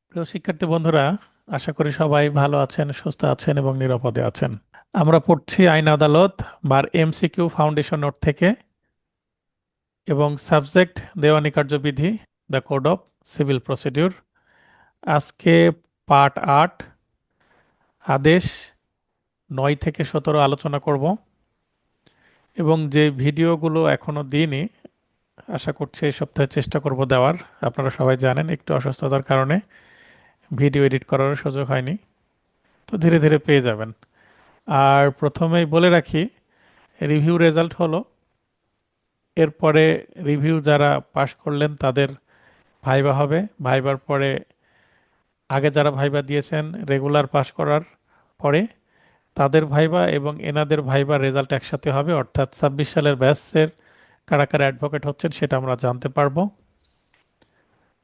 প্রিয় শিক্ষার্থী বন্ধুরা, আশা করি সবাই ভালো আছেন, সুস্থ আছেন এবং নিরাপদে আছেন। আমরা পড়ছি আইন আদালত বা এমসিকিউ ফাউন্ডেশন নোট থেকে এবং সাবজেক্ট দেওয়ানি কার্যবিধি, the code of civil procedure. আজকে পার্ট 8, আদেশ 9 থেকে 17 আলোচনা করব এবং যে ভিডিওগুলো এখনো দিইনি, আশা করছি এই সপ্তাহে চেষ্টা করব দেওয়ার। আপনারা সবাই জানেন একটু অসুস্থতার কারণে ভিডিও এডিট করার সুযোগ হয়নি, তো ধীরে ধীরে পেয়ে যাবেন। আর প্রথমেই বলে রাখি, রিভিউ রেজাল্ট হলো, এরপরে রিভিউ যারা পাশ করলেন তাদের ভাইবা হবে। ভাইবার পরে আগে যারা ভাইবা দিয়েছেন রেগুলার পাশ করার পরে তাদের ভাইবা এবং এনাদের ভাইবা রেজাল্ট একসাথে হবে, অর্থাৎ 26 সালের ব্যাচের কারা কারা অ্যাডভোকেট হচ্ছেন সেটা আমরা জানতে পারবো।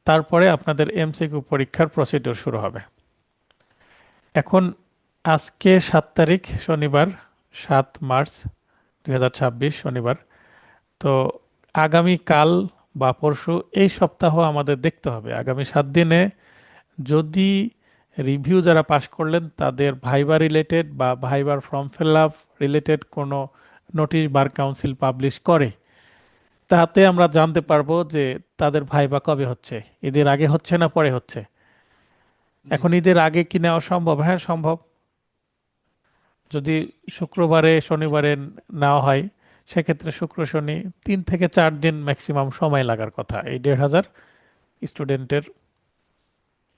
তারপরে আপনাদের এমসিকিউ পরীক্ষার প্রসিডিউর শুরু হবে। এখন আজকে 7 তারিখ, শনিবার, 7 মার্চ 2026 শনিবার। তো আগামী কাল বা পরশু এই সপ্তাহ আমাদের দেখতে হবে আগামী 7 দিনে যদি রিভিউ যারা পাশ করলেন তাদের ভাইবা রিলেটেড বা ভাইবার ফর্ম ফিল আপ রিলেটেড কোনো নোটিশ বার কাউন্সিল পাবলিশ করে, তাতে আমরা জানতে পারবো যে তাদের ভাইবা কবে হচ্ছে, ঈদের আগে হচ্ছে না পরে হচ্ছে। জি। এখন ঈদের আগে কি নেওয়া সম্ভব? হ্যাঁ, সম্ভব। যদি শুক্রবারে শনিবারে নেওয়া হয়, সেক্ষেত্রে শুক্র শনি 3 থেকে 4 দিন ম্যাক্সিমাম সময় লাগার কথা এই 1,500 স্টুডেন্টের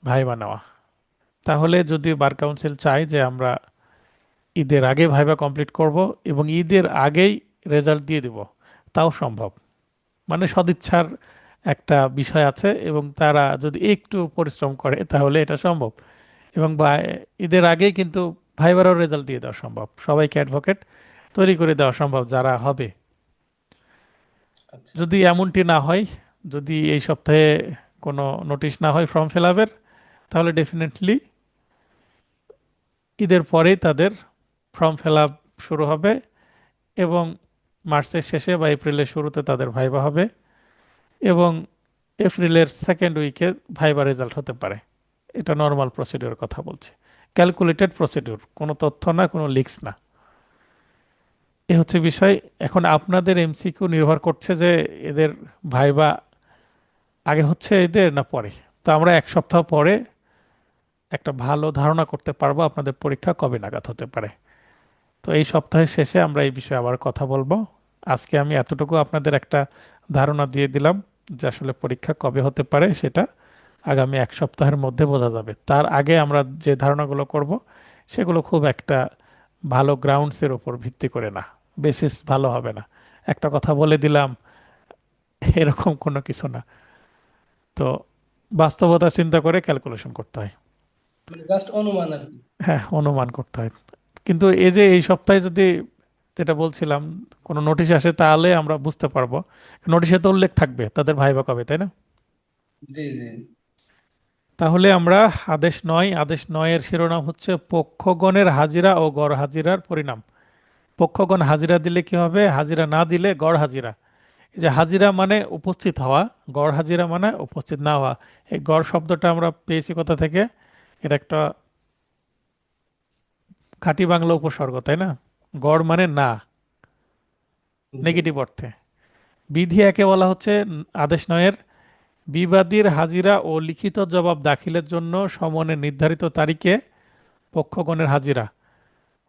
ভাইবা নেওয়া। তাহলে যদি বার কাউন্সিল চায় যে আমরা ঈদের আগে ভাইবা কমপ্লিট করব এবং ঈদের আগেই রেজাল্ট দিয়ে দেব, তাও সম্ভব। মানে সদিচ্ছার একটা বিষয় আছে এবং তারা যদি একটু পরিশ্রম করে তাহলে এটা সম্ভব। এবং ঈদের আগেই কিন্তু ভাইবারও রেজাল্ট দিয়ে দেওয়া সম্ভব, সবাইকে অ্যাডভোকেট তৈরি করে দেওয়া সম্ভব যারা হবে। আচ্ছা। যদি এমনটি না হয়, যদি এই সপ্তাহে কোনো নোটিশ না হয় ফর্ম ফিল আপের, তাহলে ডেফিনেটলি ঈদের পরেই তাদের ফর্ম ফিল আপ শুরু হবে এবং মার্চের শেষে বা এপ্রিলের শুরুতে তাদের ভাইবা হবে এবং এপ্রিলের সেকেন্ড উইকে ভাইবা রেজাল্ট হতে পারে। এটা নর্মাল প্রসিডিওর কথা বলছি, ক্যালকুলেটেড প্রসিডিওর, কোনো তথ্য না, কোনো লিক্স না। এ হচ্ছে বিষয়। এখন আপনাদের এমসিকিউ নির্ভর করছে যে এদের ভাইবা আগে হচ্ছে এদের না পরে। তো আমরা 1 সপ্তাহ পরে একটা ভালো ধারণা করতে পারবো আপনাদের পরীক্ষা কবে নাগাদ হতে পারে। তো এই সপ্তাহের শেষে আমরা এই বিষয়ে আবার কথা বলবো। আজকে আমি এতটুকু আপনাদের একটা ধারণা দিয়ে দিলাম যে আসলে পরীক্ষা কবে হতে পারে সেটা আগামী 1 সপ্তাহের মধ্যে বোঝা যাবে। তার আগে আমরা যে ধারণাগুলো করব সেগুলো খুব একটা ভালো গ্রাউন্ডসের উপর ভিত্তি করে না, বেসিস ভালো হবে না। একটা কথা বলে দিলাম এরকম কোনো কিছু না। তো বাস্তবতা চিন্তা করে ক্যালকুলেশন করতে হয়। মানে জাস্ট অনুমান আর কি। হ্যাঁ, অনুমান করতে হয়। কিন্তু এই যে এই সপ্তাহে যদি, যেটা বলছিলাম, কোনো নোটিশ আসে তাহলে আমরা বুঝতে পারবো। নোটিশে তো উল্লেখ থাকবে তাদের ভাইবা কবে, তাই না? জি জি। তাহলে আমরা আদেশ 9 এর শিরোনাম হচ্ছে পক্ষগণের হাজিরা ও গড় হাজিরার পরিণাম। পক্ষগণ হাজিরা দিলে কি হবে, হাজিরা না দিলে গড় হাজিরা। এই যে হাজিরা মানে উপস্থিত হওয়া, গড় হাজিরা মানে উপস্থিত না হওয়া। এই গড় শব্দটা আমরা পেয়েছি কোথা থেকে? এটা একটা খাঁটি বাংলা উপসর্গ, তাই না? গড় মানে না, জি। নেগেটিভ অর্থে। বিধি একে বলা হচ্ছে আদেশ 9-এর বিবাদীর হাজিরা ও লিখিত জবাব দাখিলের জন্য সমনে নির্ধারিত তারিখে পক্ষগণের হাজিরা।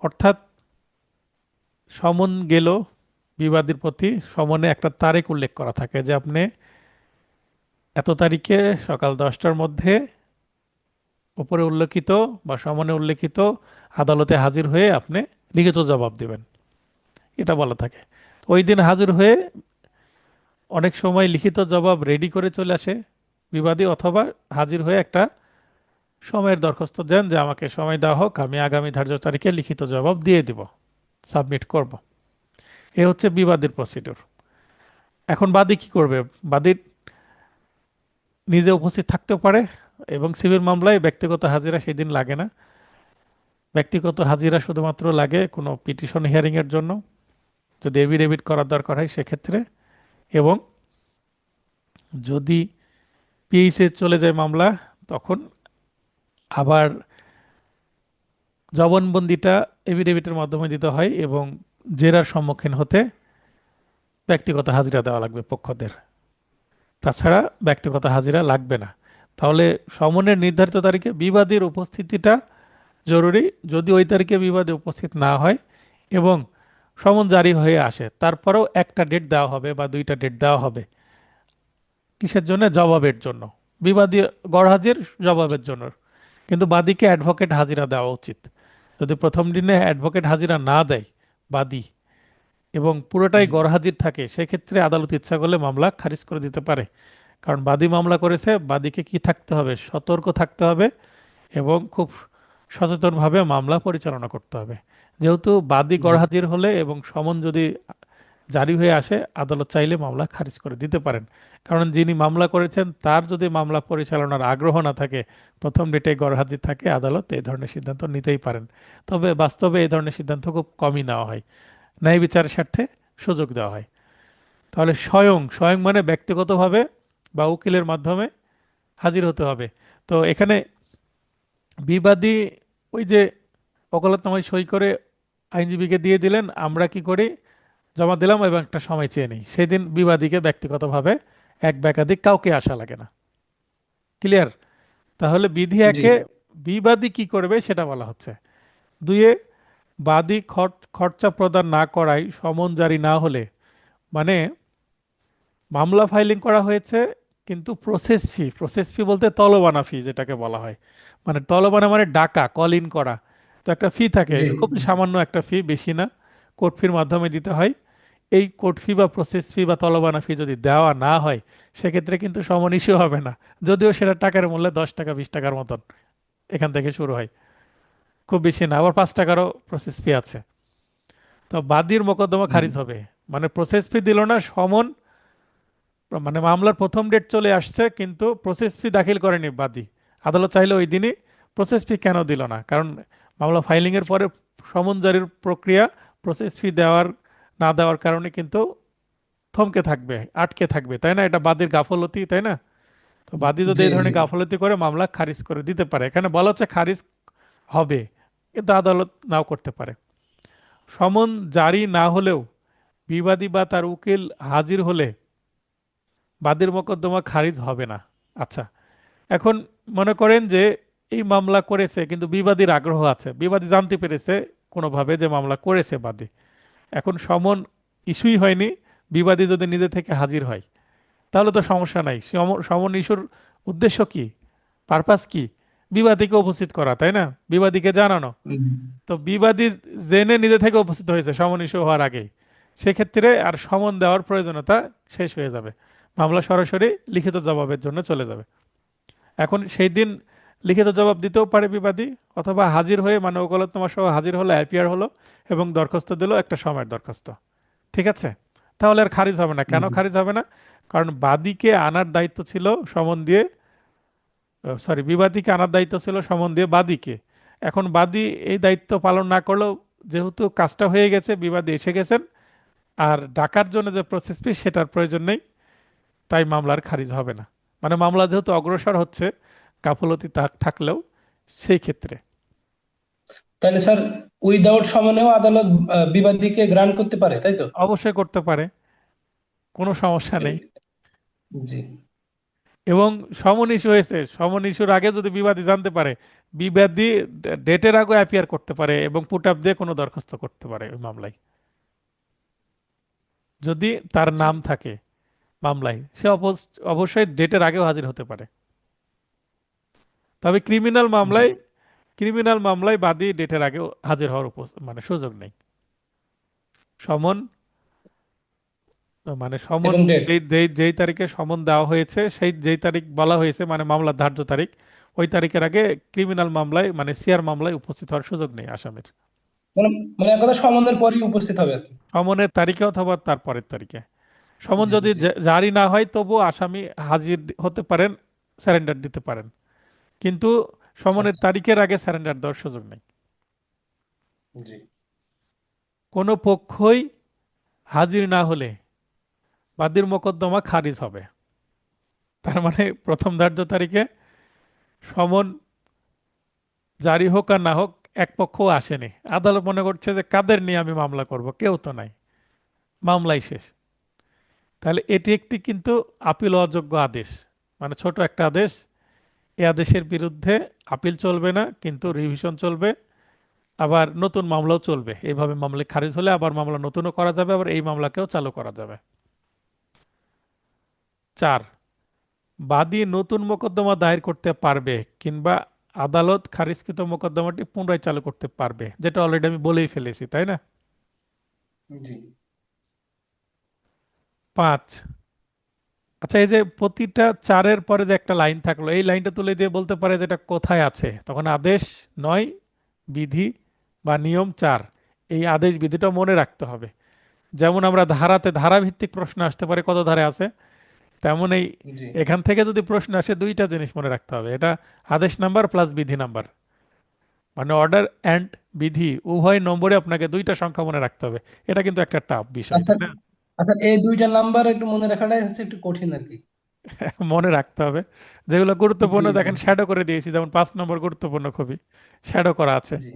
অর্থাৎ সমন গেল বিবাদীর প্রতি, সমনে একটা তারিখ উল্লেখ করা থাকে যে আপনি এত তারিখে সকাল 10টার মধ্যে উপরে উল্লেখিত বা সমনে উল্লেখিত আদালতে হাজির হয়ে আপনি লিখিত জবাব দেবেন, এটা বলা থাকে। ওই দিন হাজির হয়ে অনেক সময় লিখিত জবাব রেডি করে চলে আসে বিবাদী, অথবা হাজির হয়ে একটা সময়ের দরখাস্ত দেন যে আমাকে সময় দেওয়া হোক, আমি আগামী ধার্য তারিখে লিখিত জবাব দিয়ে দিব, সাবমিট করব। এ হচ্ছে বিবাদীর প্রসিডিউর। এখন বাদী কি করবে? বাদী নিজে উপস্থিত থাকতেও পারে এবং সিভিল মামলায় ব্যক্তিগত হাজিরা সেদিন লাগে না। ব্যক্তিগত হাজিরা শুধুমাত্র লাগে কোনো পিটিশন হিয়ারিং এর জন্য, যদি এফিডেভিট করার দরকার হয় সেক্ষেত্রে, এবং যদি পিএইচে চলে যায় মামলা, তখন আবার জবানবন্দিটা এফিডেভিটের মাধ্যমে দিতে হয় এবং জেরার সম্মুখীন হতে ব্যক্তিগত হাজিরা দেওয়া লাগবে পক্ষদের। তাছাড়া ব্যক্তিগত হাজিরা লাগবে না। তাহলে সমনের নির্ধারিত তারিখে বিবাদীর উপস্থিতিটা জরুরি। যদি ওই তারিখে বিবাদী উপস্থিত না হয় এবং সমন জারি হয়ে আসে, তারপরেও একটা ডেট দেওয়া হবে বা দুইটা ডেট দেওয়া হবে। কিসের জন্য? জবাবের জন্য। বিবাদী গরহাজির জবাবের জন্য। কিন্তু বাদীকে অ্যাডভোকেট হাজিরা দেওয়া উচিত। যদি প্রথম দিনে অ্যাডভোকেট হাজিরা না দেয় বাদী এবং পুরোটাই জি গরহাজির থাকে, সেক্ষেত্রে আদালত ইচ্ছা করলে মামলা খারিজ করে দিতে পারে। কারণ বাদী মামলা করেছে, বাদীকে কি থাকতে হবে? সতর্ক থাকতে হবে এবং খুব সচেতনভাবে মামলা পরিচালনা করতে হবে। যেহেতু বাদী জি গরহাজির হলে এবং সমন যদি জারি হয়ে আসে, আদালত চাইলে মামলা খারিজ করে দিতে পারেন। কারণ যিনি মামলা করেছেন তার যদি মামলা পরিচালনার আগ্রহ না থাকে, প্রথম ডেটে গরহাজির থাকে, আদালত এই ধরনের সিদ্ধান্ত নিতেই পারেন। তবে বাস্তবে এই ধরনের সিদ্ধান্ত খুব কমই নেওয়া হয়। ন্যায় বিচারের স্বার্থে সুযোগ দেওয়া হয়। তাহলে স্বয়ং স্বয়ং মানে ব্যক্তিগতভাবে বা উকিলের মাধ্যমে হাজির হতে হবে। তো এখানে বিবাদী ওই যে ওকালতনামায় সই করে আইনজীবীকে দিয়ে দিলেন, আমরা কি করি? জমা দিলাম এবং একটা সময় চেয়ে নিই। সেদিন বিবাদীকে ব্যক্তিগতভাবে এক বা একাধিক কাউকে আসা লাগে না। ক্লিয়ার? তাহলে বিধি জি একে বিবাদী কি করবে সেটা বলা হচ্ছে। দুইয়ে, বাদী খরচা প্রদান না করায় সমন জারি না হলে, মানে মামলা ফাইলিং করা হয়েছে কিন্তু প্রসেস ফি বলতে তলবানা ফি যেটাকে বলা হয়। মানে তলবানা মানে ডাকা, কল ইন করা। তো একটা ফি থাকে, জি খুব সামান্য একটা ফি, বেশি না। কোর্ট ফির মাধ্যমে দিতে হয়। এই কোর্ট ফি বা প্রসেস ফি বা তলবানা ফি যদি দেওয়া না হয়, সেক্ষেত্রে কিন্তু সমন ইস্যু হবে না। যদিও সেটা টাকার মূল্যে 10 টাকা 20 টাকার মতন এখান থেকে শুরু হয়, খুব বেশি না। আবার 5 টাকারও প্রসেস ফি আছে। তো বাদীর মোকদ্দমা হুম, খারিজ হবে। মানে প্রসেস ফি দিল না, সমন মানে মামলার প্রথম ডেট চলে আসছে কিন্তু প্রসেস ফি দাখিল করেনি বাদী। আদালত চাইলে ওই দিনই প্রসেস ফি কেন দিল না? কারণ মামলা ফাইলিং এর পরে সমন জারির প্রক্রিয়া প্রসেস ফি দেওয়ার না দেওয়ার কারণে কিন্তু থমকে থাকবে, আটকে থাকবে, তাই না? এটা বাদীর গাফলতি, তাই না? তো বাদী যদি জি এই জি ধরনের গাফলতি করে মামলা খারিজ করে দিতে পারে। এখানে বলা হচ্ছে খারিজ হবে, কিন্তু আদালত নাও করতে পারে। সমন জারি না হলেও বিবাদী বা তার উকিল হাজির হলে বাদীর মোকদ্দমা খারিজ হবে না। আচ্ছা, এখন মনে করেন যে এই মামলা করেছে কিন্তু বিবাদীর আগ্রহ আছে, বিবাদী জানতে পেরেছে কোনোভাবে যে মামলা করেছে বাদী। এখন সমন ইস্যুই হয়নি, বিবাদী যদি নিজে থেকে হাজির হয়, তাহলে তো সমস্যা নাই। সমন ইস্যুর উদ্দেশ্য কি, পারপাস কি? বিবাদীকে উপস্থিত করা, তাই না? বিবাদীকে জানানো। জি তো বিবাদী জেনে নিজে থেকে উপস্থিত হয়েছে সমন ইস্যু হওয়ার আগেই, সেক্ষেত্রে আর সমন দেওয়ার প্রয়োজনীয়তা শেষ হয়ে যাবে। মামলা সরাসরি লিখিত জবাবের জন্য চলে যাবে। এখন সেই দিন লিখিত জবাব দিতেও পারে বিবাদী, অথবা হাজির হয়ে মানে ওকালতনামা সহ হাজির হলো, অ্যাপিয়ার হলো এবং দরখাস্ত দিল, একটা সময়ের দরখাস্ত। ঠিক আছে? তাহলে আর খারিজ হবে না। কেন জি খারিজ হবে না? কারণ বাদীকে আনার দায়িত্ব ছিল সমন দিয়ে, বিবাদীকে আনার দায়িত্ব ছিল সমন দিয়ে বাদীকে। এখন বাদী এই দায়িত্ব পালন না করলেও, যেহেতু কাজটা হয়ে গেছে, বিবাদী এসে গেছেন, আর ডাকার জন্য যে প্রসেস ফি সেটার প্রয়োজন নেই, তাই মামলার খারিজ হবে না। মানে মামলা যেহেতু অগ্রসর হচ্ছে গাফলতি থাকলেও, সেই ক্ষেত্রে তাহলে স্যার উইদাউট সমনেও আদালত বিবাদীকে গ্রান্ট করতে পারে তাই তো? অবশ্যই করতে পারে, কোনো সমস্যা নেই। এ- জি এবং সমন ইস্যু হয়েছে, সমন ইস্যুর আগে যদি বিবাদী জানতে পারে, বিবাদী ডেটের আগে অ্যাপিয়ার করতে পারে এবং পুট আপ দিয়ে কোনো দরখাস্ত করতে পারে ওই মামলায়, যদি তার জি নাম থাকে মামলায়। সে অবশ্যই ডেটের আগেও হাজির হতে পারে। তবে জি ক্রিমিনাল মামলায় বাদী ডেটের আগেও হাজির হওয়ার মানে সুযোগ নেই। সমন মানে সমন এবং ডেট যেই তারিখে সমন দেওয়া হয়েছে, সেই যেই তারিখ বলা হয়েছে মানে মামলার ধার্য তারিখ, ওই তারিখের আগে ক্রিমিনাল মামলায় মানে সিআর মামলায় উপস্থিত হওয়ার সুযোগ নেই আসামির। মানে মানে এক কথা সমনের পরই উপস্থিত হবে আর কি। সমনের তারিখে অথবা তার পরের তারিখে। সমন জি যদি জি জারি না হয় তবুও আসামি হাজির হতে পারেন, স্যারেন্ডার দিতে পারেন, কিন্তু সমনের আচ্ছা তারিখের আগে স্যারেন্ডার দেওয়ার সুযোগ নেই। জি কোনো পক্ষই হাজির না হলে বাদীর মোকদ্দমা খারিজ হবে। তার মানে প্রথম ধার্য তারিখে সমন জারি হোক আর না হোক এক পক্ষও আসেনি। আদালত মনে করছে যে কাদের নিয়ে আমি মামলা করব, কেউ তো নাই, মামলাই শেষ। তাহলে এটি একটি কিন্তু আপিল অযোগ্য আদেশ, মানে ছোট একটা আদেশ। এই আদেশের বিরুদ্ধে আপিল চলবে না, কিন্তু রিভিশন চলবে, আবার নতুন মামলাও চলবে। এইভাবে মামলা খারিজ হলে আবার মামলা নতুনও করা যাবে, আবার এই মামলাকেও চালু করা যাবে। 4, বাদী নতুন মোকদ্দমা দায়ের করতে পারবে কিংবা আদালত খারিজকৃত মোকদ্দমাটি পুনরায় চালু করতে পারবে, যেটা অলরেডি আমি বলেই ফেলেছি, তাই না? জি। 5, আচ্ছা, এই যে প্রতিটা চারের পরে যে একটা লাইন থাকলো, এই লাইনটা তুলে দিয়ে বলতে পারে যে এটা কোথায় আছে, তখন আদেশ 9, বিধি বা নিয়ম 4, এই আদেশ বিধিটা মনে রাখতে হবে। যেমন আমরা ধারাতে ধারাভিত্তিক প্রশ্ন আসতে পারে কত ধারে আছে, তেমন এই জি। এখান থেকে যদি প্রশ্ন আসে দুইটা জিনিস মনে রাখতে হবে, এটা আদেশ নাম্বার প্লাস বিধি নাম্বার, মানে অর্ডার অ্যান্ড বিধি উভয় নম্বরে আপনাকে দুইটা সংখ্যা মনে রাখতে হবে। এটা কিন্তু একটা টাফ বিষয়, আচ্ছা, তাই না? আচ্ছা, এই দুইটা নাম্বার একটু মনে রাখাটাই হচ্ছে একটু কঠিন আর কি। মনে রাখতে হবে। যেগুলো গুরুত্বপূর্ণ জি, জি, দেখেন শ্যাডো করে দিয়েছি, যেমন 5 নম্বর গুরুত্বপূর্ণ, খুবই শ্যাডো করা আছে। জি।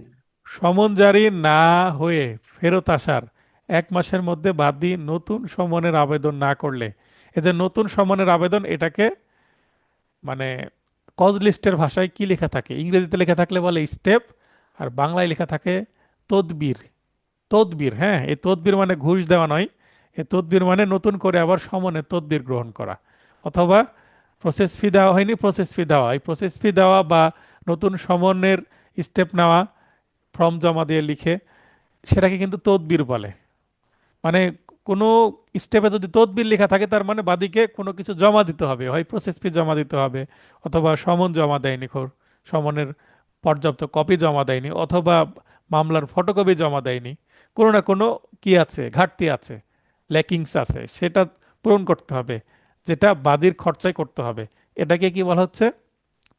সমন জারি না হয়ে ফেরত আসার 1 মাসের মধ্যে বাদী নতুন সমনের আবেদন না করলে, এই যে নতুন সমনের আবেদন, এটাকে মানে কজ লিস্টের ভাষায় কি লেখা থাকে, ইংরেজিতে লেখা থাকলে বলে স্টেপ, আর বাংলায় লেখা থাকে তদবির। তদবির, হ্যাঁ, এই তদবির মানে ঘুষ দেওয়া নয়। এই তদবির মানে নতুন করে আবার সমনে তদবির গ্রহণ করা, অথবা প্রসেস ফি দেওয়া হয়নি, প্রসেস ফি দেওয়া, এই প্রসেস ফি দেওয়া বা নতুন সমনের স্টেপ নেওয়া, ফর্ম জমা দিয়ে লিখে, সেটাকে কিন্তু তদবির বলে। মানে কোনো স্টেপে যদি তদবির লেখা থাকে, তার মানে বাদীকে কোনো কিছু জমা দিতে হবে, হয় প্রসেস ফি জমা দিতে হবে, অথবা সমন জমা দেয়নি, সমনের পর্যাপ্ত কপি জমা দেয়নি, অথবা মামলার ফটোকপি জমা দেয়নি, কোনো না কোনো কি আছে, ঘাটতি আছে, ল্যাকিংস আছে, সেটা পূরণ করতে হবে, যেটা বাদীর খরচায় করতে হবে। এটাকে কি বলা হচ্ছে?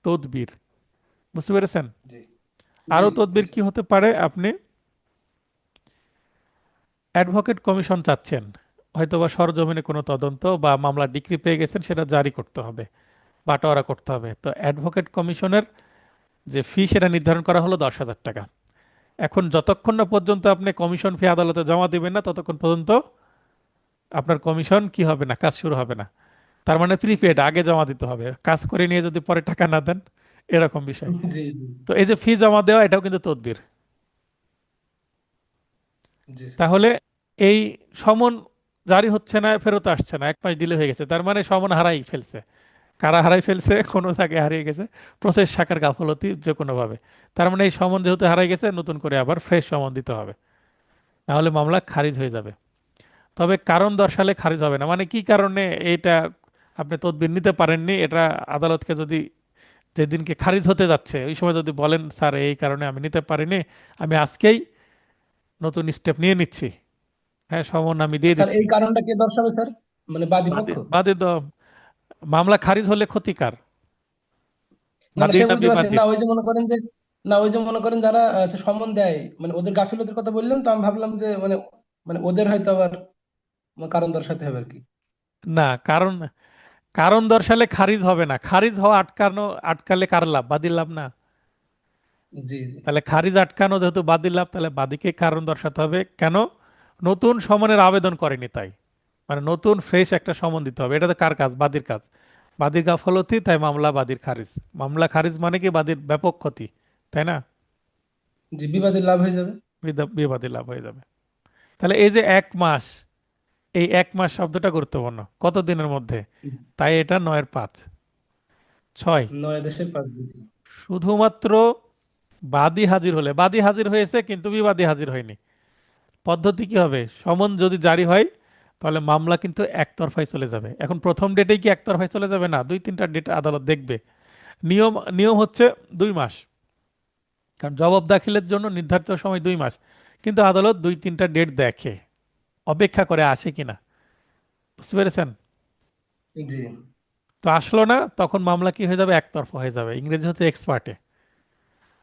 তদবির। বুঝতে পেরেছেন? জি, জি, আরও জি তদবির কি স্যার। হতে পারে? আপনি অ্যাডভোকেট কমিশন চাচ্ছেন, হয়তোবা সরজমিনে কোনো তদন্ত বা মামলার ডিক্রি পেয়ে গেছেন, সেটা জারি করতে হবে, বাটোয়ারা করতে হবে। তো অ্যাডভোকেট কমিশনের যে ফি, সেটা নির্ধারণ করা হলো 10,000 টাকা। এখন যতক্ষণ না পর্যন্ত আপনি কমিশন ফি আদালতে জমা দিবেন না, ততক্ষণ পর্যন্ত আপনার কমিশন কি হবে না, কাজ শুরু হবে না। তার মানে প্রিপেড, আগে জমা দিতে হবে, কাজ করে নিয়ে যদি পরে টাকা না দেন, এরকম বিষয়। জি, জি, তো এই যে ফি জমা দেওয়া, এটাও কিন্তু তদবির। জি স্যার। তাহলে এই সমন জারি হচ্ছে না, ফেরত আসছে না, 1 মাস ডিলে হয়ে গেছে, তার মানে সমন হারাই ফেলছে। কারা হারাই ফেলছে? কোনো জায়গায় হারিয়ে গেছে, প্রসেস শাখার গাফলতি যে কোনো ভাবে। তার মানে এই সমন যেহেতু হারাই গেছে, নতুন করে আবার ফ্রেশ সমন দিতে হবে, নাহলে মামলা খারিজ হয়ে যাবে। তবে কারণ দর্শালে খারিজ হবে না, মানে কি কারণে এইটা আপনি তদবির নিতে পারেননি, এটা আদালতকে যদি যেদিনকে খারিজ হতে যাচ্ছে ওই সময় যদি বলেন, স্যার এই কারণে আমি নিতে পারিনি, আমি আজকেই নতুন স্টেপ নিয়ে নিচ্ছি, হ্যাঁ, সমন আমি দিয়ে স্যার, দিচ্ছি। এই কারণটা কে দর্শাবে স্যার? মানে বাদী বাদে পক্ষ? বাদে তো মামলা খারিজ হলে ক্ষতিকার, না, না, বাদী সে না বুঝতে পারছি বিবাদী? না। ওই যে মনে করেন যে, না, ওই যে মনে করেন যারা সে সম্মান দেয়, মানে ওদের গাফিলতির কথা বললেন, তো আমি ভাবলাম যে মানে, মানে ওদের হয়তো আবার কারণ দর্শাতে হবে আর কি। না, কারণ কারণ দর্শালে খারিজ হবে না, খারিজ হওয়া আটকানো, আটকালে কার লাভ? বাদীর লাভ না? জি, জি, তাহলে খারিজ আটকানো যেহেতু বাদীর লাভ, তাহলে বাদীকে কারণ দর্শাতে হবে কেন? নতুন সমনের আবেদন করেনি তাই, মানে নতুন ফ্রেশ একটা সমন দিতে হবে। এটা তো কার কাজ? বাদীর কাজ। বাদীর গাফলতি, তাই মামলা বাদীর খারিজ। মামলা খারিজ মানে কি? বাদীর ব্যাপক ক্ষতি, তাই না? জি, বিবাদী লাভ হয়ে যাবে। বিবাদী লাভ হয়ে যাবে। তাহলে এই যে 1 মাস, এই 1 মাস শব্দটা গুরুত্বপূর্ণ, কত দিনের মধ্যে? জি। তাই এটা 9-এর 5। 6, 9 দেশের 5 বিধি। শুধুমাত্র বাদী হাজির হলে, বাদী হাজির হয়েছে কিন্তু বিবাদী হাজির হয়নি, পদ্ধতি কি হবে? সমন যদি জারি হয়, তাহলে মামলা কিন্তু একতরফায় চলে যাবে। এখন প্রথম ডেটেই কি একতরফায় চলে যাবে? না, 2-3টা ডেট আদালত দেখবে। নিয়ম নিয়ম হচ্ছে 2 মাস, কারণ জবাব দাখিলের জন্য নির্ধারিত সময় 2 মাস, কিন্তু আদালত 2-3টা ডেট দেখে, অপেক্ষা করে আসে কিনা। বুঝতে পেরেছেন? জি। তো আসলো না, তখন মামলা কি হয়ে যাবে? একতরফা হয়ে যাবে, ইংরেজি হচ্ছে এক্সপার্টে।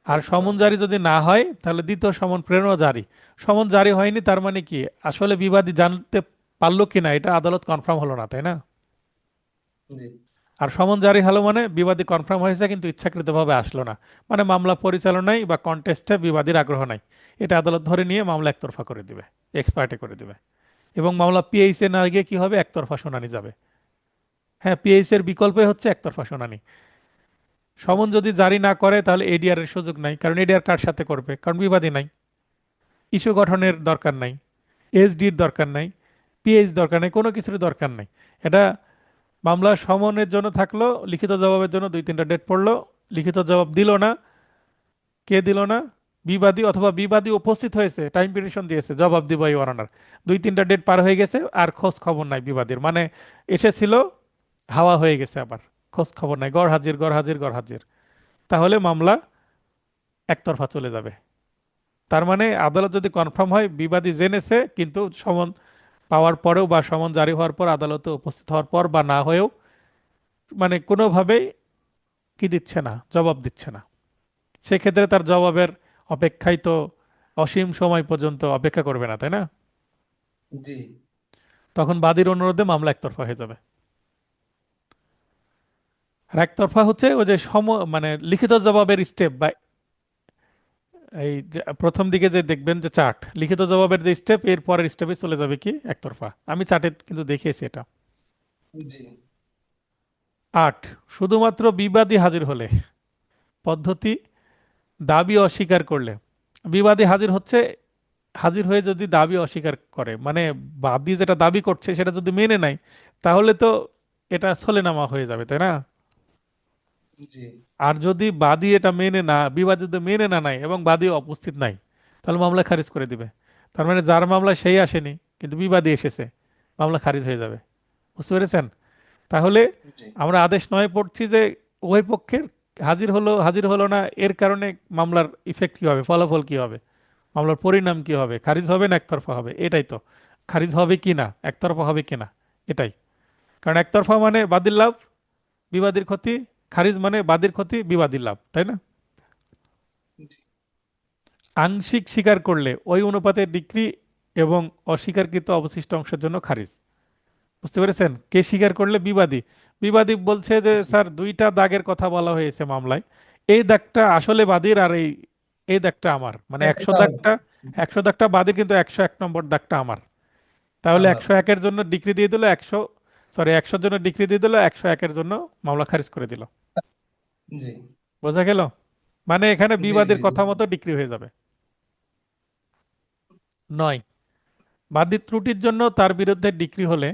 আর সমন এক্সপার্ট। জারি যদি না হয়, তাহলে দ্বিতীয় সমন প্রেরণ জারি। সমন জারি হয়নি, তার মানে কি আসলে বিবাদী জানতে পারলো কিনা, এটা আদালত কনফার্ম হলো না, তাই না? জি। আর সমন জারি হলো মানে বিবাদী কনফার্ম হয়েছে কিন্তু ইচ্ছাকৃতভাবে আসলো না, মানে মামলা পরিচালনায় বা কন্টেস্টে বিবাদীর আগ্রহ নাই, এটা আদালত ধরে নিয়ে মামলা একতরফা করে দিবে, এক্সপার্টে করে দিবে। এবং মামলা পিএইচ এ না গিয়ে কি হবে, একতরফা শুনানি যাবে। হ্যাঁ, পিএইচ এর বিকল্পে হচ্ছে একতরফা শুনানি। সমন জি যদি জারি না করে তাহলে এডিআর এর সুযোগ নাই, কারণ এডিআর কার সাথে করবে, কারণ বিবাদী নাই। ইস্যু জি গঠনের দরকার নাই, এসডির দরকার নাই, পিএইচ দরকার নাই, কোনো কিছুর দরকার নাই। এটা মামলা সমনের জন্য থাকলো, লিখিত জবাবের জন্য 2-3টা ডেট পড়লো, লিখিত জবাব দিল না, কে দিল না, বিবাদী, অথবা বিবাদী উপস্থিত হয়েছে, টাইম পিটিশন দিয়েছে, জবাব দিব এই অনার, 2-3টা ডেট পার হয়ে গেছে, আর খোঁজ খবর নাই বিবাদীর, মানে এসেছিল, হাওয়া হয়ে গেছে, আবার খোঁজ খবর নাই, গড় হাজির গড় হাজির গড় হাজির, তাহলে মামলা একতরফা চলে যাবে। তার মানে আদালত যদি কনফার্ম হয় বিবাদী জেনেছে, কিন্তু সমন পাওয়ার পরেও বা সমন জারি হওয়ার পর আদালতে উপস্থিত হওয়ার পর বা না হয়েও, মানে কোনোভাবেই কি দিচ্ছে না, জবাব দিচ্ছে না, সেক্ষেত্রে তার জবাবের অপেক্ষায় তো অসীম সময় পর্যন্ত অপেক্ষা করবে না, তাই না? জি তখন বাদীর অনুরোধে মামলা একতরফা হয়ে যাবে। আর একতরফা হচ্ছে ওই যে মানে লিখিত জবাবের স্টেপ বা এই যে প্রথম দিকে যে দেখবেন যে চার্ট, লিখিত জবাবের যে স্টেপ, এর পরের স্টেপে চলে যাবে কি একতরফা। আমি চার্টে কিন্তু দেখিয়েছি এটা। জি 8, শুধুমাত্র বিবাদী হাজির হলে পদ্ধতি, দাবি অস্বীকার করলে। বিবাদী হাজির হচ্ছে, হাজির হয়ে যদি দাবি অস্বীকার করে, মানে বাদী যেটা দাবি করছে সেটা যদি মেনে নেয়, তাহলে তো এটা ছলেনামা হয়ে যাবে, তাই না? জি আর যদি বাদী এটা মেনে না, বিবাদী যদি মেনে না নেয় এবং বাদী উপস্থিত নাই, তাহলে মামলা খারিজ করে দিবে। তার মানে যার মামলা সেই আসেনি, কিন্তু বিবাদী এসেছে, মামলা খারিজ হয়ে যাবে। বুঝতে পেরেছেন? তাহলে জি আমরা আদেশ 9 পড়ছি যে উভয় পক্ষের হাজির হলো না, এর কারণে মামলার ইফেক্ট কি হবে, ফলাফল কি হবে, মামলার পরিণাম কি হবে, খারিজ হবে না একতরফা হবে, এটাই তো। খারিজ হবে কি না, একতরফা হবে কি না, এটাই। কারণ একতরফা মানে বাদীর লাভ, বিবাদীর ক্ষতি, খারিজ মানে বাদীর ক্ষতি, বিবাদীর লাভ, তাই না? জি আংশিক স্বীকার করলে ওই অনুপাতে ডিক্রি এবং অস্বীকারকৃত অবশিষ্ট অংশের জন্য খারিজ। বুঝতে পেরেছেন? কে স্বীকার করলে? বিবাদী। বিবাদী বলছে যে জি স্যার 2টা দাগের কথা বলা হয়েছে মামলায়, এই দাগটা আসলে বাদীর, আর এই এই দাগটা আমার, মানে একশো একটা দাগটা 100 দাগটা বাদীর, কিন্তু 101 নম্বর দাগটা আমার। তাহলে আমার 101-এর জন্য ডিক্রি দিয়ে দিল, 100-র জন্য ডিক্রি দিয়ে দিল, 101-এর জন্য মামলা খারিজ করে দিল। জি বোঝা গেল? মানে এখানে জি জি বিবাদীর জি কথা মতো ডিক্রি হয়ে যাবে। 9, বাদীর ত্রুটির জন্য তার বিরুদ্ধে ডিক্রি হলে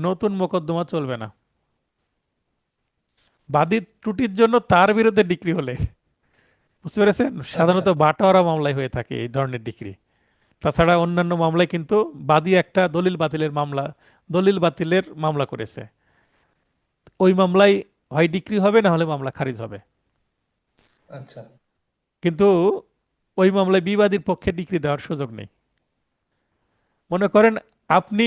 নতুন মোকদ্দমা চলবে না। বাদীর ত্রুটির জন্য তার বিরুদ্ধে ডিক্রি হলে, বুঝতে পেরেছেন, আচ্ছা সাধারণত বাটোয়ারা মামলায় হয়ে থাকে এই ধরনের ডিক্রি। তাছাড়া অন্যান্য মামলায় কিন্তু বাদী একটা দলিল বাতিলের মামলা করেছে, ওই মামলায় হয় ডিক্রি হবে, না হলে মামলা খারিজ হবে। আচ্ছা কিন্তু ওই মামলায় বিবাদীর পক্ষে ডিক্রি দেওয়ার সুযোগ নেই। মনে করেন আপনি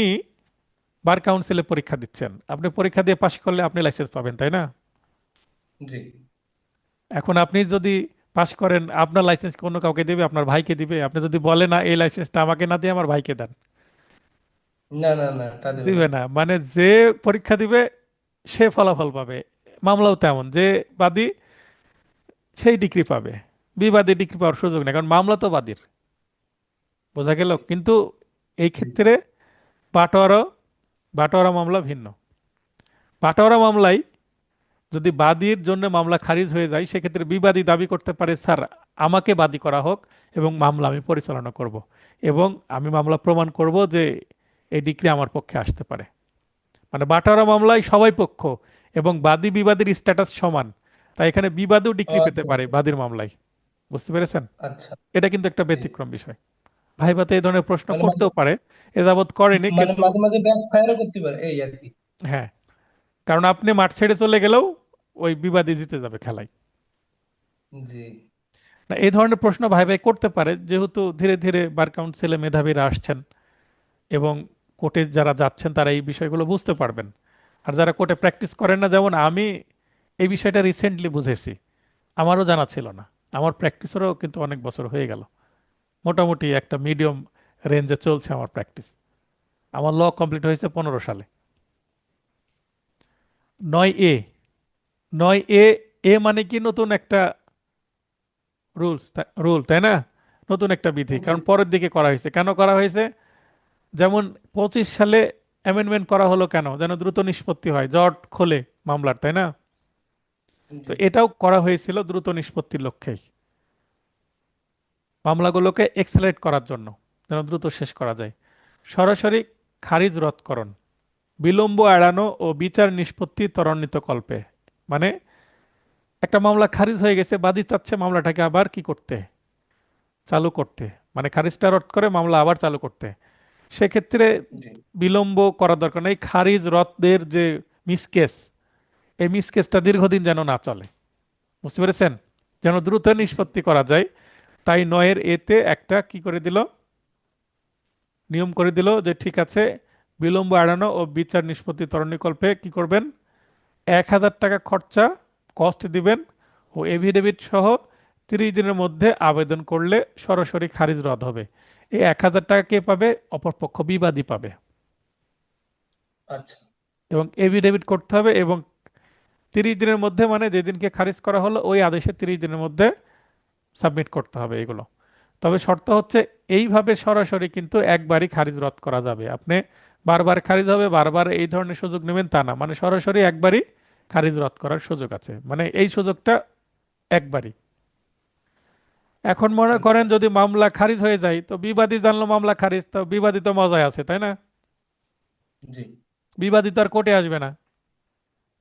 বার কাউন্সিলে পরীক্ষা দিচ্ছেন, আপনি পরীক্ষা দিয়ে পাশ করলে আপনি লাইসেন্স পাবেন, তাই না? জি এখন আপনি যদি পাশ করেন, আপনার লাইসেন্স অন্য কাউকে দিবে, আপনার ভাইকে দিবে? আপনি যদি বলেন না, এই লাইসেন্সটা আমাকে না দিয়ে আমার ভাইকে দেন, না না না তা দেবে না দিবে না। মানে যে পরীক্ষা দিবে সে ফলাফল পাবে। মামলাও তেমন, যে বাদী সেই ডিগ্রি পাবে, বিবাদী ডিগ্রি পাওয়ার সুযোগ নেই, কারণ মামলা তো বাদীর। বোঝা গেল? কিন্তু এই জি ক্ষেত্রে বাটোয়ারা বাটোয়ারা মামলা ভিন্ন। বাটোয়ারা মামলায় যদি বাদীর জন্য মামলা খারিজ হয়ে যায়, সেক্ষেত্রে বিবাদী দাবি করতে পারে, স্যার আমাকে বাদী করা হোক এবং মামলা আমি পরিচালনা করব, এবং আমি মামলা প্রমাণ করব যে এই ডিগ্রি আমার পক্ষে আসতে পারে। মানে বাটোয়ারা মামলায় সবাই পক্ষ এবং বাদী বিবাদীর স্ট্যাটাস সমান, তাই এখানে বিবাদীও ডিগ্রি পেতে আচ্ছা পারে আচ্ছা বাদীর মামলায়। বুঝতে পেরেছেন? আচ্ছা এটা কিন্তু একটা জি ব্যতিক্রম বিষয়। ভাইভাতে এই ধরনের প্রশ্ন মানে মাঝে করতেও পারে, এ যাবৎ করেনি মানে কিন্তু। মাঝে মাঝে ব্যাক ফায়ারও করতে পারে এই আর কি হ্যাঁ, কারণ আপনি মাঠ ছেড়ে চলে গেলেও ওই বিবাদী জিতে যাবে খেলায়। জি না, এই ধরনের প্রশ্ন ভাই ভাই করতে পারে, যেহেতু ধীরে ধীরে বার কাউন্সিলে মেধাবীরা আসছেন এবং কোর্টে যারা যাচ্ছেন তারা এই বিষয়গুলো বুঝতে পারবেন। আর যারা কোর্টে প্র্যাকটিস করেন না, যেমন আমি এই বিষয়টা রিসেন্টলি বুঝেছি, আমারও জানা ছিল না। আমার প্র্যাকটিসেরও কিন্তু অনেক বছর হয়ে গেল, মোটামুটি একটা মিডিয়াম রেঞ্জে চলছে আমার প্র্যাকটিস। আমার ল কমপ্লিট হয়েছে 15 সালে। 9A, নয় এ, এ মানে কি নতুন একটা রুল, তাই না? নতুন একটা বিধি, জি কারণ পরের দিকে করা হয়েছে। কেন করা হয়েছে? যেমন 25 সালে অ্যামেন্ডমেন্ট করা হলো কেন? যেন দ্রুত নিষ্পত্তি হয়, জট খোলে মামলার, তাই না? তো জি এটাও করা হয়েছিল দ্রুত নিষ্পত্তির লক্ষ্যেই, মামলাগুলোকে এক্সেলারেট করার জন্য, যেন দ্রুত শেষ করা যায়। সরাসরি খারিজ রদকরণ, বিলম্ব এড়ানো ও বিচার নিষ্পত্তি ত্বরান্বিত কল্পে। মানে একটা মামলা খারিজ হয়ে গেছে, বাদী চাচ্ছে মামলাটাকে আবার কি করতে, চালু করতে, মানে খারিজটা রদ করে মামলা আবার চালু করতে। সেক্ষেত্রে জি বিলম্ব করার দরকার নেই। খারিজ রদের যে মিসকেস, এই মিসকেসটা দীর্ঘদিন যেন না চলে, বুঝতে পেরেছেন? যেন দ্রুত জি নিষ্পত্তি করা যায়। তাই নয়ের এতে একটা কি করে দিল, নিয়ম করে দিল যে ঠিক আছে, বিলম্ব এড়ানো ও বিচার নিষ্পত্তি ত্বরান্বিতকল্পে কি করবেন, 1,000 টাকা খরচা, কস্ট দিবেন, ও এফিডেভিট সহ 30 দিনের মধ্যে আবেদন করলে সরাসরি খারিজ রদ হবে। এই 1,000 টাকা কে পাবে? অপরপক্ষ বিবাদী পাবে। আচ্ছা এবং এফিডেভিট করতে হবে, এবং 30 দিনের মধ্যে মানে যেদিনকে খারিজ করা হলো ওই আদেশে 30 দিনের মধ্যে সাবমিট করতে হবে এগুলো। তবে শর্ত হচ্ছে, এইভাবে সরাসরি কিন্তু একবারই খারিজ রদ করা যাবে। আপনি বারবার খারিজ হবে, বারবার এই ধরনের সুযোগ নেবেন তা না, মানে সরাসরি একবারই খারিজ রদ করার সুযোগ আছে, মানে এই সুযোগটা একবারই। এখন মনে আচ্ছা করেন যদি মামলা খারিজ হয়ে যায়, তো বিবাদী জানলো মামলা খারিজ, তো বিবাদী তো মজায় আছে, তাই না? জি বিবাদী তো আর কোর্টে আসবে না,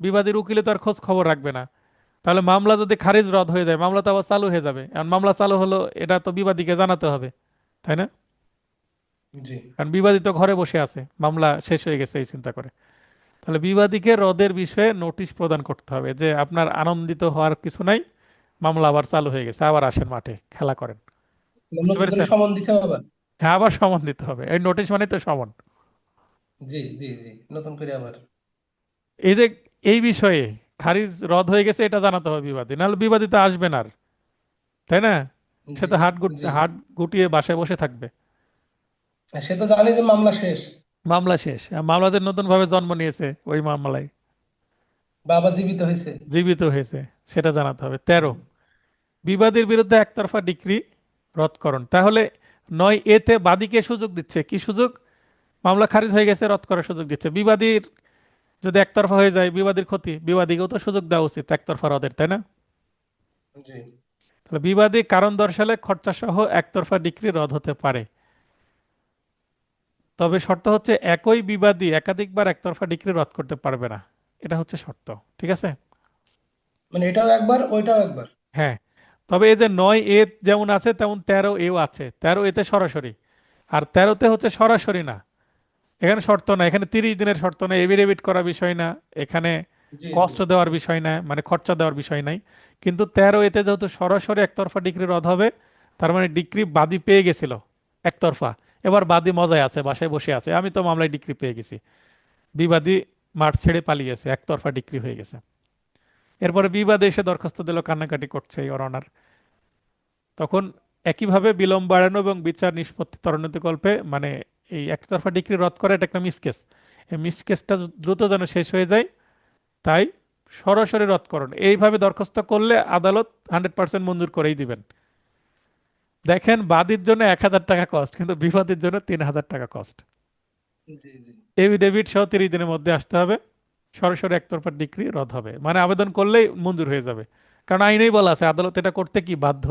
বিবাদীর উকিলে তো আর খোঁজ খবর রাখবে না। তাহলে মামলা যদি খারিজ রদ হয়ে যায়, মামলা তো আবার চালু হয়ে যাবে। আর মামলা চালু হলো, এটা তো বিবাদীকে জানাতে হবে, তাই না? জি কারণ বিবাদী তো ঘরে বসে আছে, মামলা শেষ হয়ে গেছে এই চিন্তা করে। তাহলে বিবাদীকে রদের বিষয়ে নোটিশ প্রদান করতে হবে যে আপনার আনন্দিত হওয়ার কিছু নাই, মামলা আবার চালু হয়ে গেছে, আবার আসেন মাঠে খেলা করেন। বুঝতে নতুন করে পেরেছেন? সমন দিতে হবে আবার। হ্যাঁ, আবার সমন দিতে হবে, এই নোটিশ মানে তো সমন। জি জি জি নতুন করে আবার। এই যে এই বিষয়ে খারিজ রদ হয়ে গেছে এটা জানাতে হবে বিবাদী, নাহলে বিবাদী তো আসবে না আর, তাই না? সে জি তো জি হাত গুটিয়ে বাসায় বসে থাকবে। আর সে তো জানে যে মামলা শেষ, মামলা শেষ, আর মামলাদের নতুন ভাবে জন্ম নিয়েছে ওই মামলায়, বা আবার জীবিত হয়েছে। জীবিত হয়েছে, সেটা জানাতে হবে। জি 13, বিবাদীর বিরুদ্ধে একতরফা ডিক্রি রদকরণ। তাহলে 9 এতে বাদীকে সুযোগ দিচ্ছে, কি সুযোগ? মামলা খারিজ হয়ে গেছে, রদ করার সুযোগ দিচ্ছে। বিবাদীর যদি একতরফা হয়ে যায়, বিবাদীর ক্ষতি, বিবাদীকেও তো সুযোগ দেওয়া উচিত একতরফা রদের, তাই না? জি তাহলে বিবাদী কারণ দর্শালে খরচা সহ একতরফা ডিক্রি রদ হতে পারে। তবে শর্ত হচ্ছে একই বিবাদী একাধিকবার একতরফা ডিক্রি রদ করতে পারবে না, এটা হচ্ছে শর্ত। ঠিক আছে? মানে এটাও একবার ওইটাও একবার। হ্যাঁ। তবে এই যে 9 এ যেমন আছে তেমন 13 এও আছে। 13 এতে সরাসরি, আর 13তে হচ্ছে সরাসরি না। এখানে শর্ত না, এখানে 30 দিনের শর্ত না, এফিডেভিট করার বিষয় না, এখানে জি জি কষ্ট দেওয়ার বিষয় না, মানে খরচা দেওয়ার বিষয় নাই। কিন্তু 13 এতে যেহেতু সরাসরি একতরফা ডিক্রি রদ হবে, তার মানে ডিক্রি বাদী পেয়ে গেছিল একতরফা, এবার বাদী মজায় আছে, বাসায় বসে আছে, আমি তো মামলায় ডিক্রি পেয়ে গেছি। বিবাদী মাঠ ছেড়ে পালিয়েছে, একতরফা ডিক্রি হয়ে গেছে। এরপরে বিবাদী এসে দরখাস্ত দিল, কান্নাকাটি করছে ইওর অনার। তখন একইভাবে বিলম্ব বাড়ানো এবং বিচার নিষ্পত্তি ত্বরান্বিতকল্পে, মানে এই একতরফা ডিক্রি রদ করা এটা একটা মিসকেস, এই মিসকেসটা দ্রুত যেন শেষ হয়ে যায়, তাই সরাসরি রদকরণ। এইভাবে দরখাস্ত করলে আদালত 100% মঞ্জুর করেই দিবেন। দেখেন, বাদীর জন্য 1,000 টাকা কস্ট, কিন্তু বিবাদীর জন্য 3,000 টাকা কস্ট। জি জি এফিডেভিট সহ 30 দিনের মধ্যে আসতে হবে, সরাসরি একতরফা ডিক্রি রদ হবে, মানে আবেদন করলেই মঞ্জুর হয়ে যাবে। কারণ আইনেই বলা আছে আদালত এটা করতে কি বাধ্য,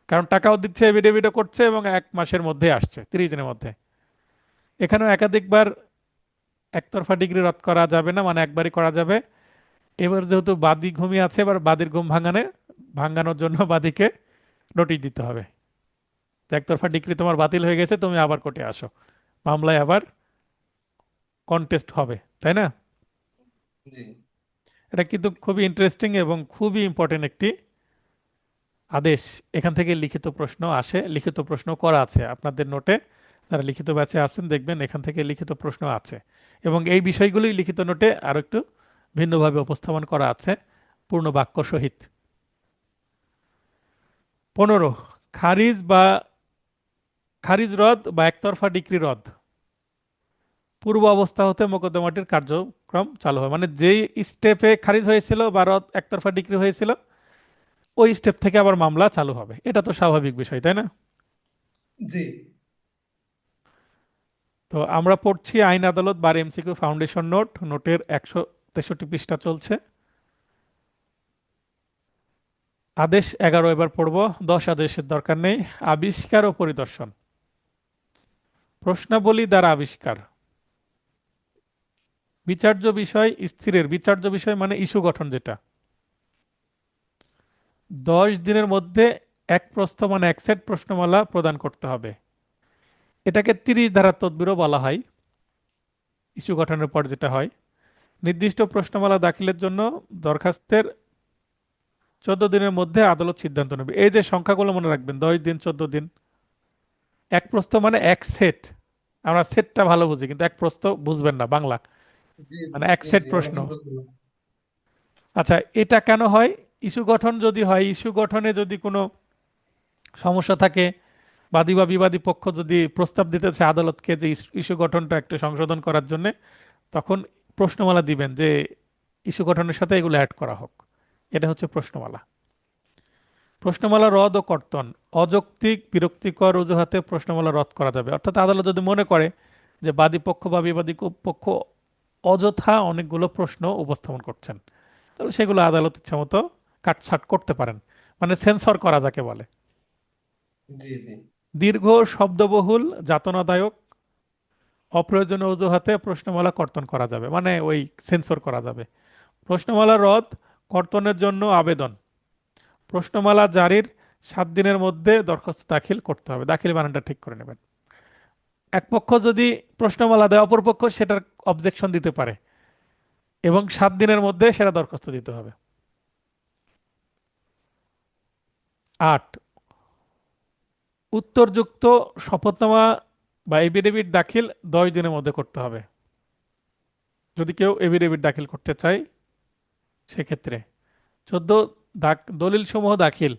কারণ টাকাও দিচ্ছে, এফিডেভিটও করছে, এবং 1 মাসের মধ্যে আসছে, 30 দিনের মধ্যে। এখানেও একাধিকবার একতরফা ডিগ্রি রদ করা যাবে না, মানে একবারই করা যাবে। এবার যেহেতু বাদী ঘুমিয়ে আছে, এবার বাদীর ঘুম ভাঙানোর জন্য বাদীকে নোটিশ দিতে হবে যে একতরফা ডিক্রি তোমার বাতিল হয়ে গেছে, তুমি আবার কোর্টে আসো, মামলায় আবার কন্টেস্ট হবে, তাই না? জি এটা কিন্তু খুবই ইন্টারেস্টিং এবং খুবই ইম্পর্টেন্ট একটি আদেশ। এখান থেকে লিখিত প্রশ্ন আসে, লিখিত প্রশ্ন করা আছে আপনাদের নোটে, যারা লিখিত ব্যাচে আছেন দেখবেন এখান থেকে লিখিত প্রশ্ন আছে। এবং এই বিষয়গুলি লিখিত নোটে আরো একটু ভিন্নভাবে উপস্থাপন করা আছে, পূর্ণ বাক্য সহিত। 15, খারিজ রদ বা একতরফা ডিক্রি রদ। পূর্ব অবস্থা হতে মোকদ্দমাটির কার্যক্রম চালু হয়, মানে যেই স্টেপে খারিজ হয়েছিল বা রদ একতরফা ডিক্রি হয়েছিল ওই স্টেপ থেকে আবার মামলা চালু হবে। এটা তো স্বাভাবিক বিষয়, তাই না? জি। তো আমরা পড়ছি আইন আদালত বার এমসিকিউ ফাউন্ডেশন নোট, নোটের 163 পৃষ্ঠা চলছে। আদেশ 11 এবার পড়ব, 10 আদেশের দরকার নেই। আবিষ্কার ও পরিদর্শন। প্রশ্নাবলী দ্বারা আবিষ্কার। বিচার্য বিষয় স্থিরের, বিচার্য বিষয় মানে ইস্যু গঠন যেটা, 10 দিনের মধ্যে এক প্রস্থ মানে এক সেট প্রশ্নমালা প্রদান করতে হবে। এটাকে 30 ধারার তদবিরও বলা হয়, ইস্যু গঠনের পর যেটা হয়। নির্দিষ্ট প্রশ্নমালা দাখিলের জন্য দরখাস্তের 14 দিনের মধ্যে আদালত সিদ্ধান্ত নেবে। এই যে সংখ্যাগুলো মনে রাখবেন, 10 দিন, 14 দিন। এক প্রস্থ মানে এক সেট, আমরা সেটটা ভালো বুঝি কিন্তু এক প্রস্থ বুঝবেন না বাংলা, জি জি মানে এক জি সেট জি প্রশ্ন। ওরকম বুঝলাম। আচ্ছা, এটা কেন হয়? ইস্যু গঠন যদি হয়, ইস্যু গঠনে যদি কোনো সমস্যা থাকে, বাদী বা বিবাদী পক্ষ যদি প্রস্তাব দিতে চায় আদালতকে যে ইস্যু গঠনটা একটু সংশোধন করার জন্য, তখন প্রশ্নমালা দিবেন যে ইস্যু গঠনের সাথে এগুলো অ্যাড করা হোক। এটা হচ্ছে প্রশ্নমালা। প্রশ্নমালা রদ ও কর্তন। অযৌক্তিক বিরক্তিকর অজুহাতে প্রশ্নমালা রদ করা যাবে, অর্থাৎ আদালত যদি মনে করে যে বাদী পক্ষ বা বিবাদী পক্ষ অযথা অনেকগুলো প্রশ্ন উপস্থাপন করছেন, তাহলে সেগুলো আদালত ইচ্ছা মতো কাটছাট করতে পারেন, মানে সেন্সর করা যাকে বলে। জি জি। দীর্ঘ, শব্দবহুল, যাতনাদায়ক, অপ্রয়োজনীয় অজুহাতে প্রশ্নমালা কর্তন করা যাবে, মানে ওই সেন্সর করা যাবে। প্রশ্নমালা রদ কর্তনের জন্য আবেদন। প্রশ্নমালা জারির 7 দিনের মধ্যে দরখাস্ত দাখিল করতে হবে। দাখিল বানানটা ঠিক করে নেবেন। এক পক্ষ যদি প্রশ্নমালা দেয়, অপর পক্ষ সেটার অবজেকশন দিতে পারে এবং 7 দিনের মধ্যে সেটা দরখাস্ত দিতে হবে। 8, উত্তরযুক্ত শপথনামা বা এফিডেভিট দাখিল 10 দিনের মধ্যে করতে হবে, যদি কেউ এফিডেভিট দাখিল করতে চায় সেক্ষেত্রে। 14, দলিল সমূহ দাখিল।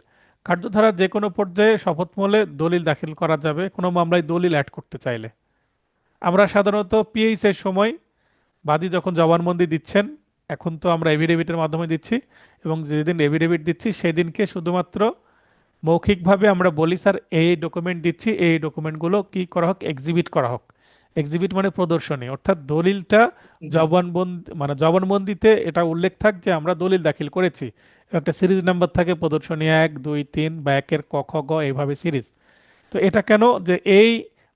কার্যধারার যে কোনো পর্যায়ে শপথমূলে দলিল দাখিল করা যাবে কোনো মামলায় দলিল অ্যাড করতে চাইলে। আমরা সাধারণত পিএইচ এর সময় বাদী যখন জবানবন্দি দিচ্ছেন, এখন তো আমরা এফিডেভিটের মাধ্যমে দিচ্ছি, এবং যেদিন এফিডেভিট দিচ্ছি সেদিনকে শুধুমাত্র মৌখিকভাবে আমরা বলি স্যার এই ডকুমেন্ট দিচ্ছি, এই ডকুমেন্টগুলো কি করা হোক, এক্সিবিট করা হোক। এক্সিবিট মানে প্রদর্শনী, অর্থাৎ দলিলটা জি জবানবন্দি মানে জবানবন্দিতে এটা উল্লেখ থাক যে আমরা দলিল দাখিল করেছি। একটা সিরিজ নাম্বার থাকে, প্রদর্শনী 1, 2, 3 বা একের ক খ গ এইভাবে সিরিজ। তো এটা কেন, যে এই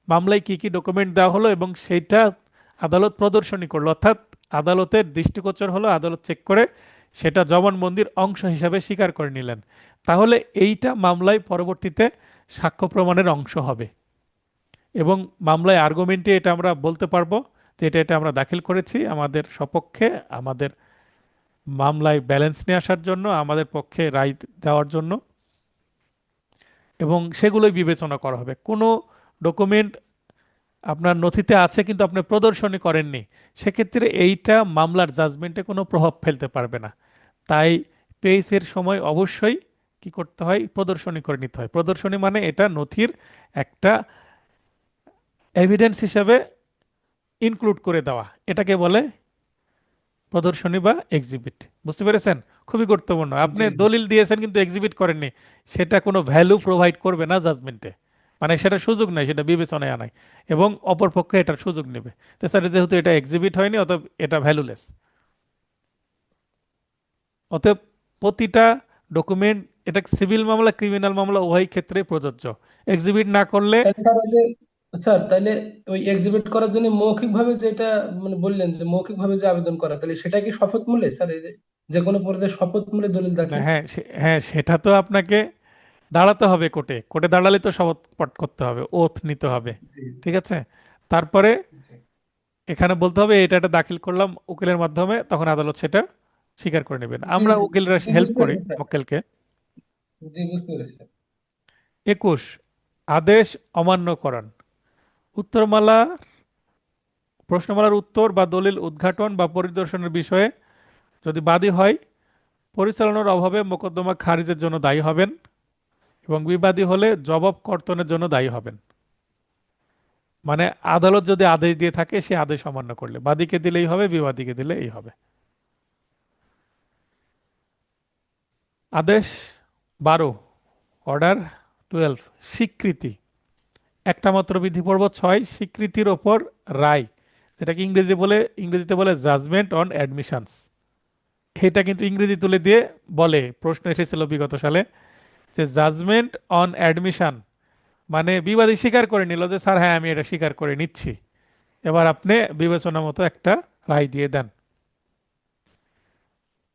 মামলায় কি কি ডকুমেন্ট দেওয়া হলো এবং সেইটা আদালত প্রদর্শনী করলো, অর্থাৎ আদালতের দৃষ্টিগোচর হলো, আদালত চেক করে সেটা জবানবন্দির অংশ হিসাবে স্বীকার করে নিলেন, তাহলে এইটা মামলায় পরবর্তীতে সাক্ষ্য প্রমাণের অংশ হবে। এবং মামলায় আর্গুমেন্টে এটা আমরা বলতে পারবো যে এটা এটা আমরা দাখিল করেছি আমাদের সপক্ষে, আমাদের মামলায় ব্যালেন্স নিয়ে আসার জন্য, আমাদের পক্ষে রায় দেওয়ার জন্য, এবং সেগুলোই বিবেচনা করা হবে। কোনো ডকুমেন্ট আপনার নথিতে আছে কিন্তু আপনি প্রদর্শনী করেননি, সেক্ষেত্রে এইটা মামলার জাজমেন্টে কোনো প্রভাব ফেলতে পারবে না। তাই পেইসের সময় অবশ্যই কি করতে হয়, প্রদর্শনী করে নিতে হয়। প্রদর্শনী মানে এটা নথির একটা এভিডেন্স হিসেবে ইনক্লুড করে দেওয়া, এটাকে বলে প্রদর্শনী বা এক্সিবিট। বুঝতে পেরেছেন? খুবই গুরুত্বপূর্ণ। আপনি জি জি। দলিল দিয়েছেন কিন্তু এক্সিবিট করেননি, সেটা কোনো ভ্যালু প্রোভাইড করবে না জাজমেন্টে, মানে সেটা সুযোগ নেই, সেটা বিবেচনায় আনায়, এবং অপর পক্ষে এটার সুযোগ নেবে। তো স্যার যেহেতু এটা এক্সিবিট হয়নি অতএব এটা ভ্যালুলেস। অতএব প্রতিটা ডকুমেন্ট, এটা সিভিল মামলা ক্রিমিনাল মামলা উভয় ক্ষেত্রে প্রযোজ্য। এক্সিবিট না করলে, তাহলে স্যার ওই যে, স্যার তাহলে ওই এক্সিবিট করার জন্য মৌখিক ভাবে যেটা মানে বললেন যে মৌখিক ভাবে যে আবেদন করা, তাহলে সেটা কি শপথ মূলে স্যার? এই যে যে কোনো পর্যায়ে শপথ মূলে দলিল না, দাখিল? হ্যাঁ হ্যাঁ, সেটা তো আপনাকে দাঁড়াতে হবে কোর্টে, কোর্টে দাঁড়ালে তো শপথ পাঠ করতে হবে, ওথ নিতে হবে। জি ঠিক আছে? তারপরে জি এখানে বলতে হবে এটা এটা দাখিল করলাম উকিলের মাধ্যমে, তখন আদালত সেটা স্বীকার করে নেবেন। জি আমরা জি উকিলরা জি, হেল্প বুঝতে করি পেরেছি স্যার। মক্কেলকে। জি বুঝতে পেরেছি স্যার। 21, আদেশ অমান্যকরণ। উত্তরমালা, প্রশ্নমালার উত্তর বা দলিল উদ্ঘাটন বা পরিদর্শনের বিষয়ে যদি বাদী হয় পরিচালনার অভাবে মোকদ্দমা খারিজের জন্য দায়ী হবেন, এবং বিবাদী হলে জবাব কর্তনের জন্য দায়ী হবেন। মানে আদালত যদি আদেশ দিয়ে থাকে সে আদেশ অমান্য করলে বাদীকে দিলেই হবে, বিবাদীকে দিলেই হবে। আদেশ 12, অর্ডার 12, স্বীকৃতি। একটা মাত্র বিধি পর্ব 6, স্বীকৃতির ওপর রায়, যেটাকে ইংরেজিতে বলে জাজমেন্ট অন অ্যাডমিশনস। এটা কিন্তু ইংরেজি তুলে দিয়ে বলে, প্রশ্ন এসেছিল বিগত সালে, যে জাজমেন্ট অন অ্যাডমিশন মানে বিবাদী স্বীকার করে নিল যে স্যার হ্যাঁ আমি এটা স্বীকার করে নিচ্ছি, এবার আপনি বিবেচনা মতো একটা রায় দিয়ে দেন।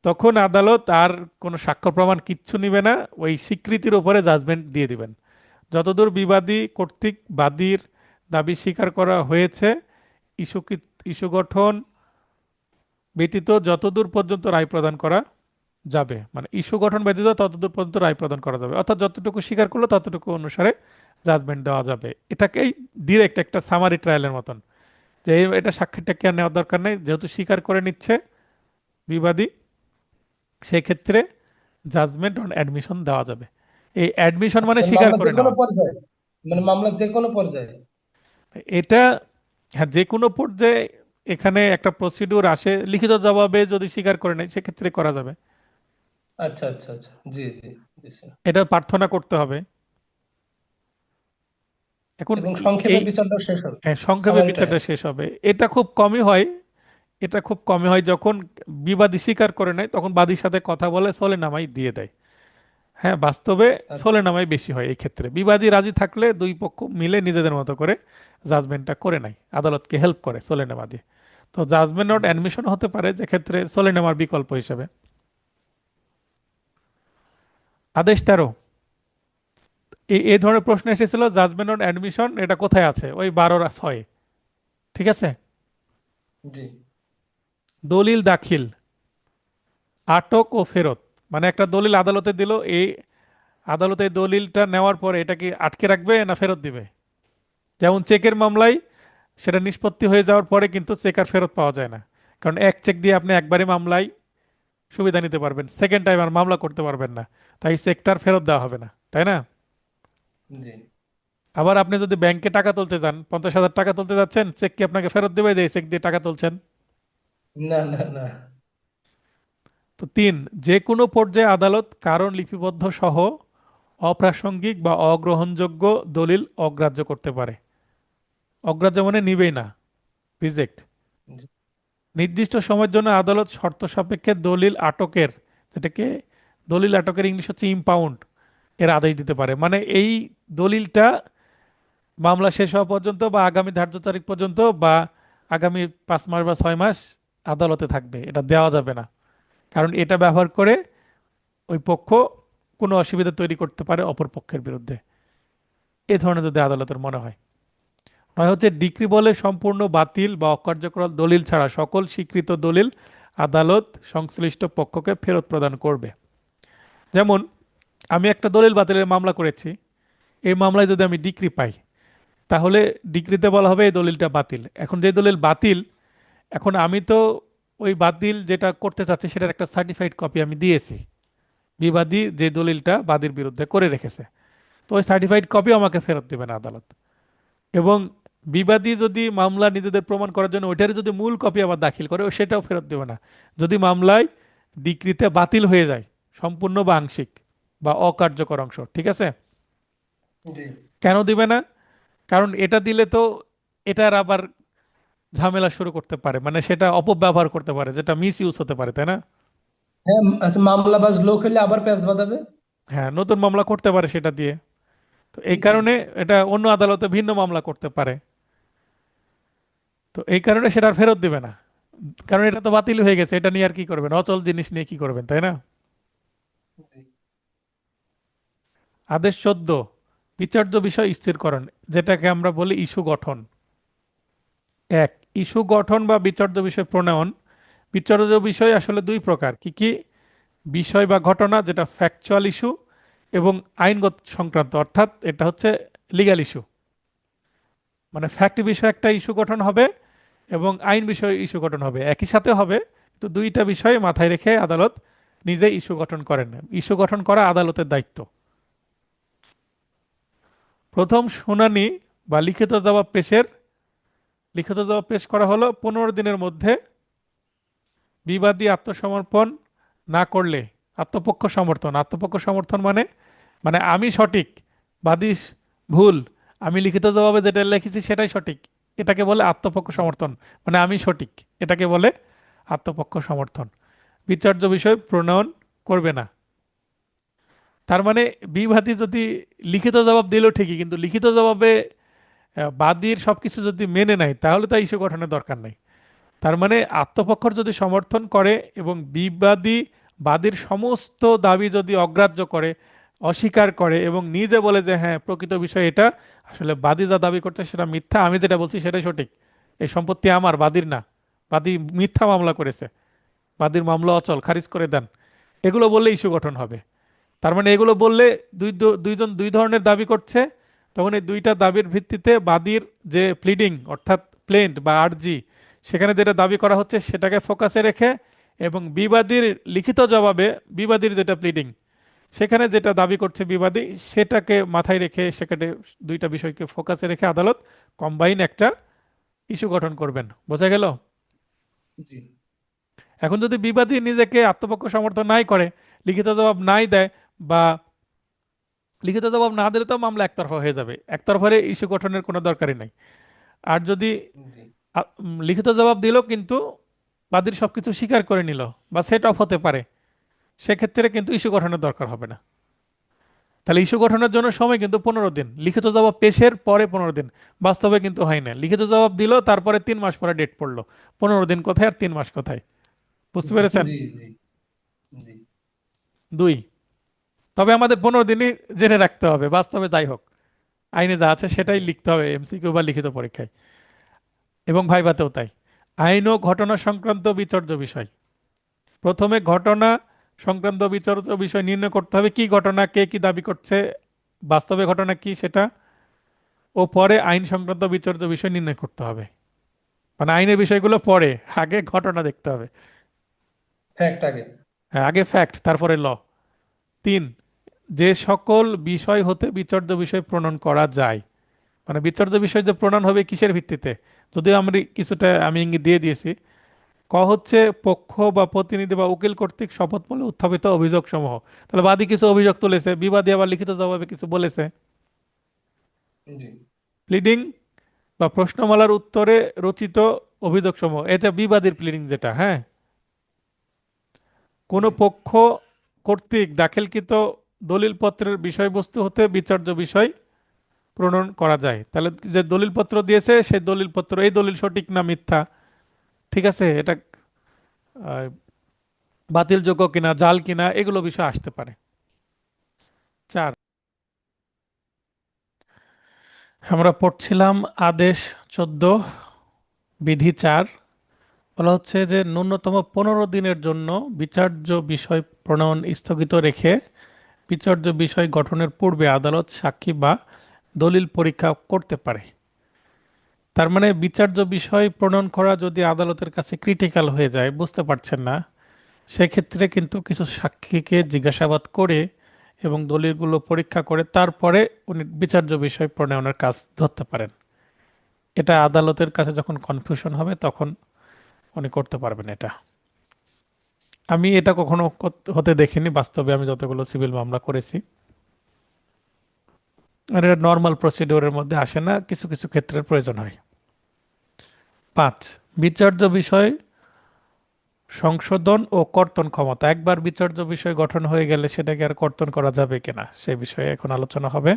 তখন আদালত আর কোনো সাক্ষ্য প্রমাণ কিচ্ছু নিবে না, ওই স্বীকৃতির উপরে জাজমেন্ট দিয়ে দিবেন। যতদূর বিবাদী কর্তৃক বাদীর দাবি স্বীকার করা হয়েছে, ইস্যু ইস্যু গঠন ব্যতীত যতদূর পর্যন্ত রায় প্রদান করা যাবে, মানে ইস্যু গঠন ব্যতীত ততদূর পর্যন্ত রায় প্রদান করা যাবে, অর্থাৎ যতটুকু স্বীকার করলো ততটুকু অনুসারে জাজমেন্ট দেওয়া যাবে। এটাকেই ডিরেক্ট একটা সামারি ট্রায়ালের মতন, যে এটা সাক্ষী টাক্ষী আর নেওয়ার দরকার নেই, যেহেতু স্বীকার করে নিচ্ছে বিবাদী, সেক্ষেত্রে জাজমেন্ট অন অ্যাডমিশন দেওয়া যাবে। এই অ্যাডমিশন মানে আচ্ছা, স্বীকার মামলা যে করে কোনো নেওয়া। পর্যায়ে, মানে হুম। মামলা যে কোনো পর্যায়ে। এটা, হ্যাঁ, যে কোনো পর্যায়ে। এখানে একটা প্রসিডিউর আসে, লিখিত জবাবে যদি স্বীকার করে নেয় সেক্ষেত্রে করা যাবে। আচ্ছা আচ্ছা আচ্ছা, জি জি, জি স্যার। এটা প্রার্থনা করতে হবে। এখন এবং সংক্ষেপে এই বিচারটা শেষ হবে। সংক্ষেপে সামারি ট্রায়াল। বিচারটা শেষ হবে। এটা খুব কমই হয়। এটা খুব কমই হয় যখন বিবাদী স্বীকার করে নেয় তখন বাদীর সাথে কথা বলে সলেনামাই দিয়ে দেয়। হ্যাঁ, বাস্তবে আচ্ছা সলেনামাই বেশি হয় এই ক্ষেত্রে। বিবাদী রাজি থাকলে দুই পক্ষ মিলে নিজেদের মতো করে জাজমেন্টটা করে নেয়, আদালতকে হেল্প করে সলেনামা দিয়ে। তো জাজমেন্ট নট জি। অ্যাডমিশন হতে পারে যে ক্ষেত্রে সলেনামার বিকল্প হিসেবে। আদেশ 13, এই ধরনের প্রশ্ন এসেছিল জাজমেন্ট অন অ্যাডমিশন এটা কোথায় আছে, ওই 12-6। ঠিক আছে। জি। দলিল দাখিল, আটক ও ফেরত। মানে একটা দলিল আদালতে দিল, এই আদালতে এই দলিলটা নেওয়ার পরে এটা কি আটকে রাখবে না ফেরত দিবে? যেমন চেকের মামলায় সেটা নিষ্পত্তি হয়ে যাওয়ার পরে কিন্তু চেক আর ফেরত পাওয়া যায় না, কারণ এক চেক দিয়ে আপনি একবারই মামলায় সুবিধা নিতে পারবেন, সেকেন্ড টাইম আর মামলা করতে পারবেন না, তাই চেকটার ফেরত দেওয়া হবে না, তাই না? জি। আবার আপনি যদি ব্যাংকে টাকা তুলতে যান, 50,000 টাকা তুলতে যাচ্ছেন, চেক কি আপনাকে ফেরত দেবে যে চেক দিয়ে টাকা তুলছেন? না না না। তো 3, যে কোনো পর্যায়ে আদালত কারণ লিপিবদ্ধ সহ অপ্রাসঙ্গিক বা অগ্রহণযোগ্য দলিল অগ্রাহ্য করতে পারে। অগ্রাহ্য মানে নিবেই না, রিজেক্ট। জি। নির্দিষ্ট সময়ের জন্য আদালত শর্ত সাপেক্ষে দলিল আটকের, যেটাকে দলিল আটকের ইংলিশ হচ্ছে ইম্পাউন্ড, এর আদেশ দিতে পারে। মানে এই দলিলটা মামলা শেষ হওয়া পর্যন্ত বা আগামী ধার্য তারিখ পর্যন্ত বা আগামী 5 মাস বা 6 মাস আদালতে থাকবে, এটা দেওয়া যাবে না। কারণ এটা ব্যবহার করে ওই পক্ষ কোনো অসুবিধা তৈরি করতে পারে অপর পক্ষের বিরুদ্ধে, এ ধরনের যদি আদালতের মনে হয়। নয় হচ্ছে ডিক্রি বলে সম্পূর্ণ বাতিল বা অকার্যকর দলিল ছাড়া সকল স্বীকৃত দলিল আদালত সংশ্লিষ্ট পক্ষকে ফেরত প্রদান করবে। যেমন আমি একটা দলিল বাতিলের মামলা করেছি, এই মামলায় যদি আমি ডিক্রি পাই, তাহলে ডিক্রিতে বলা হবে এই দলিলটা বাতিল। এখন যে দলিল বাতিল, এখন আমি তো ওই বাতিল যেটা করতে চাচ্ছি সেটার একটা সার্টিফাইড কপি আমি দিয়েছি, বিবাদী যে দলিলটা বাদীর বিরুদ্ধে করে রেখেছে, তো ওই সার্টিফাইড কপি আমাকে ফেরত দেবে না আদালত। এবং বিবাদী যদি মামলা নিজেদের প্রমাণ করার জন্য ওইটার যদি মূল কপি আবার দাখিল করে, ও সেটাও ফেরত দেবে না যদি মামলায় ডিক্রিতে বাতিল হয়ে যায় সম্পূর্ণ বা আংশিক বা অকার্যকর অংশ। ঠিক আছে। জি। কেন দিবে না? কারণ এটা দিলে তো এটার আবার ঝামেলা শুরু করতে পারে, মানে সেটা অপব্যবহার করতে পারে, যেটা মিস ইউজ হতে পারে, তাই না? হ্যাঁ, আচ্ছা, মামলাবাজ লোক হলে আবার প্যাঁচ বাঁধাবে। হ্যাঁ, নতুন মামলা করতে পারে সেটা দিয়ে। তো এই জি। কারণে এটা অন্য আদালতে ভিন্ন মামলা করতে পারে। তো এই কারণে সেটা আর ফেরত দিবে না, কারণ এটা তো বাতিল হয়ে গেছে, এটা নিয়ে আর কি করবেন, অচল জিনিস নিয়ে কি করবেন, তাই না? জি। আদেশ 14, বিচার্য বিষয় স্থিরকরণ, যেটাকে আমরা বলি ইস্যু গঠন। 1, ইস্যু গঠন বা বিচার্য বিষয় প্রণয়ন। বিচার্য বিষয় আসলে দুই প্রকার, কি কি? বিষয় বা ঘটনা, যেটা ফ্যাকচুয়াল ইস্যু, এবং আইনগত সংক্রান্ত, অর্থাৎ এটা হচ্ছে লিগ্যাল ইস্যু। মানে ফ্যাক্ট বিষয় একটা ইস্যু গঠন হবে এবং আইন বিষয় ইস্যু গঠন হবে, একই সাথে হবে, তো দুইটা বিষয় মাথায় রেখে আদালত নিজে ইস্যু গঠন করেন। ইস্যু গঠন করা আদালতের দায়িত্ব। প্রথম শুনানি বা লিখিত জবাব পেশ করা হলো 15 দিনের মধ্যে। বিবাদী আত্মসমর্পণ না করলে আত্মপক্ষ সমর্থন মানে, মানে আমি সঠিক, বাদী ভুল, আমি লিখিত জবাবে যেটা লিখেছি সেটাই সঠিক, এটাকে বলে আত্মপক্ষ জি সমর্থন। মানে আমি সঠিক, এটাকে বলে আত্মপক্ষ সমর্থন। বিচার্য বিষয় প্রণয়ন করবে না। তার মানে বিবাদী যদি লিখিত জবাব দিল ঠিকই, কিন্তু লিখিত জবাবে বাদীর সবকিছু যদি মেনে নেয় তাহলে তা ইস্যু গঠনের দরকার নাই। তার মানে আত্মপক্ষ যদি সমর্থন করে এবং বাদীর সমস্ত দাবি যদি অগ্রাহ্য করে, অস্বীকার করে এবং নিজে বলে যে হ্যাঁ প্রকৃত বিষয় এটা, আসলে বাদী যা দাবি করছে সেটা মিথ্যা, আমি যেটা বলছি সেটাই সঠিক, এই সম্পত্তি আমার, বাদীর না, বাদী মিথ্যা মামলা করেছে, বাদীর মামলা অচল, খারিজ করে দেন, এগুলো বললে ইস্যু গঠন হবে। তার মানে এগুলো বললে দুইজন দুই ধরনের দাবি করছে, তখন এই দুইটা দাবির ভিত্তিতে বাদীর যে প্লিডিং অর্থাৎ প্লেন্ট বা আর্জি, সেখানে যেটা দাবি করা হচ্ছে সেটাকে ফোকাসে রেখে, এবং বিবাদীর লিখিত জবাবে বিবাদীর যেটা প্লিডিং, সেখানে যেটা দাবি করছে বিবাদী সেটাকে মাথায় রেখে, সেখানে দুইটা বিষয়কে ফোকাসে রেখে আদালত কম্বাইন একটা ইস্যু গঠন করবেন। বোঝা গেল? জি এখন যদি বিবাদী নিজেকে আত্মপক্ষ সমর্থন নাই করে, লিখিত জবাব নাই দেয়, বা লিখিত জবাব না দিলে তো মামলা একতরফা হয়ে যাবে, একতরফারে ইস্যু গঠনের কোনো দরকারই নাই। আর যদি জি লিখিত জবাব দিল কিন্তু বাদীর সবকিছু স্বীকার করে নিল বা সেট অফ হতে পারে, সেক্ষেত্রে কিন্তু ইস্যু গঠনের দরকার হবে না। তাহলে ইস্যু গঠনের জন্য সময় কিন্তু 15 দিন, লিখিত জবাব পেশের পরে 15 দিন। বাস্তবে কিন্তু হয় না, লিখিত জবাব দিল তারপরে 3 মাস পরে ডেট পড়লো, 15 দিন কোথায় আর 3 মাস কোথায়। বুঝতে জি পেরেছেন? জি জি জি দুই, তবে আমাদের 15 দিনই জেনে রাখতে হবে, বাস্তবে যাই হোক আইনে যা আছে সেটাই জি লিখতে হবে এমসিকিউ বা লিখিত পরীক্ষায়, এবং ভাইভাতেও তাই। আইন ও ঘটনা সংক্রান্ত বিচার্য বিষয়, প্রথমে ঘটনা সংক্রান্ত বিচার্য বিষয় নির্ণয় করতে হবে, কি ঘটনা, কে কি দাবি করছে, বাস্তবে ঘটনা কি সেটা, ও পরে আইন সংক্রান্ত বিচার্য বিষয় নির্ণয় করতে হবে। মানে আইনের বিষয়গুলো পরে, আগে ঘটনা দেখতে হবে। ফ্যাক্ট আগে। হ্যাঁ, আগে ফ্যাক্ট তারপরে ল। তিন, যে সকল বিষয় হতে বিচার্য বিষয় প্রণয়ন করা যায়, মানে বিচার্য বিষয় যে প্রণয়ন হবে কিসের ভিত্তিতে, যদিও আমরা কিছুটা আমি ইঙ্গিত দিয়ে দিয়েছি। ক হচ্ছে পক্ষ বা প্রতিনিধি বা উকিল কর্তৃক শপথ বলে উত্থাপিত অভিযোগ সমূহ, তাহলে বাদী কিছু অভিযোগ তুলেছে, বিবাদী আবার লিখিত জবাবে কিছু বলেছে। জি প্লিডিং বা প্রশ্নমালার উত্তরে রচিত অভিযোগ সমূহ, এটা বিবাদীর প্লিডিং যেটা, হ্যাঁ। কোনো জি পক্ষ কর্তৃক দাখিলকৃত দলিলপত্রের বিষয়বস্তু হতে বিচার্য বিষয় প্রণয়ন করা যায়। তাহলে যে দলিলপত্র দিয়েছে সেই দলিলপত্র, এই দলিল সঠিক না মিথ্যা, ঠিক আছে, এটা আহ, বাতিলযোগ্য কিনা, জাল কিনা, এগুলো বিষয় আসতে পারে। চার, আমরা পড়ছিলাম আদেশ 14, বিধি 4, বলা হচ্ছে যে ন্যূনতম 15 দিনের জন্য বিচার্য বিষয় প্রণয়ন স্থগিত রেখে বিচার্য বিষয় গঠনের পূর্বে আদালত সাক্ষী বা দলিল পরীক্ষা করতে পারে। তার মানে বিচার্য বিষয় প্রণয়ন করা যদি আদালতের কাছে ক্রিটিক্যাল হয়ে যায়, বুঝতে পারছেন না, সেক্ষেত্রে কিন্তু কিছু সাক্ষীকে জিজ্ঞাসাবাদ করে এবং দলিলগুলো পরীক্ষা করে তারপরে উনি বিচার্য বিষয় প্রণয়নের কাজ ধরতে পারেন। এটা জি আদালতের কাছে যখন কনফিউশন হবে তখন উনি করতে পারবেন এটা। আমি এটা কখনো হতে দেখিনি বাস্তবে, আমি যতগুলো সিভিল মামলা করেছি। আর এটা নর্মাল প্রসিডিওরের মধ্যে আসে না, কিছু কিছু ক্ষেত্রে প্রয়োজন হয়। 5, বিচার্য বিষয় সংশোধন ও কর্তন ক্ষমতা, একবার বিচার্য বিষয় গঠন হয়ে গেলে সেটাকে আর কর্তন করা যাবে কিনা সে বিষয়ে এখন আলোচনা হবে।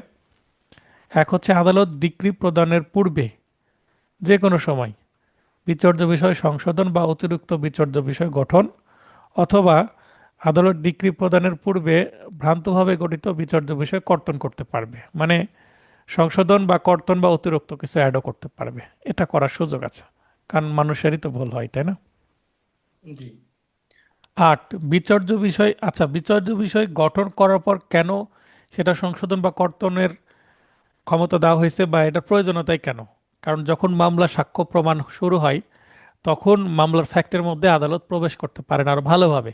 এক হচ্ছে আদালত ডিক্রি প্রদানের পূর্বে যে কোনো সময় বিচার্য বিষয় সংশোধন বা অতিরিক্ত বিচার্য বিষয় গঠন, অথবা আদালত ডিক্রি প্রদানের পূর্বে ভ্রান্তভাবে গঠিত বিচার্য বিষয় কর্তন করতে পারবে, মানে সংশোধন বা কর্তন বা অতিরিক্ত কিছু অ্যাডও করতে পারবে, এটা করার সুযোগ আছে, কারণ মানুষেরই তো ভুল হয়, তাই না? জি 8, বিচার্য বিষয়, আচ্ছা বিচার্য বিষয় গঠন করার পর কেন সেটা সংশোধন বা কর্তনের ক্ষমতা দেওয়া হয়েছে বা এটা প্রয়োজনীয়তাই কেন? কারণ যখন মামলা সাক্ষ্য প্রমাণ শুরু হয় তখন মামলার ফ্যাক্টের মধ্যে আদালত প্রবেশ করতে পারে না আর ভালোভাবে।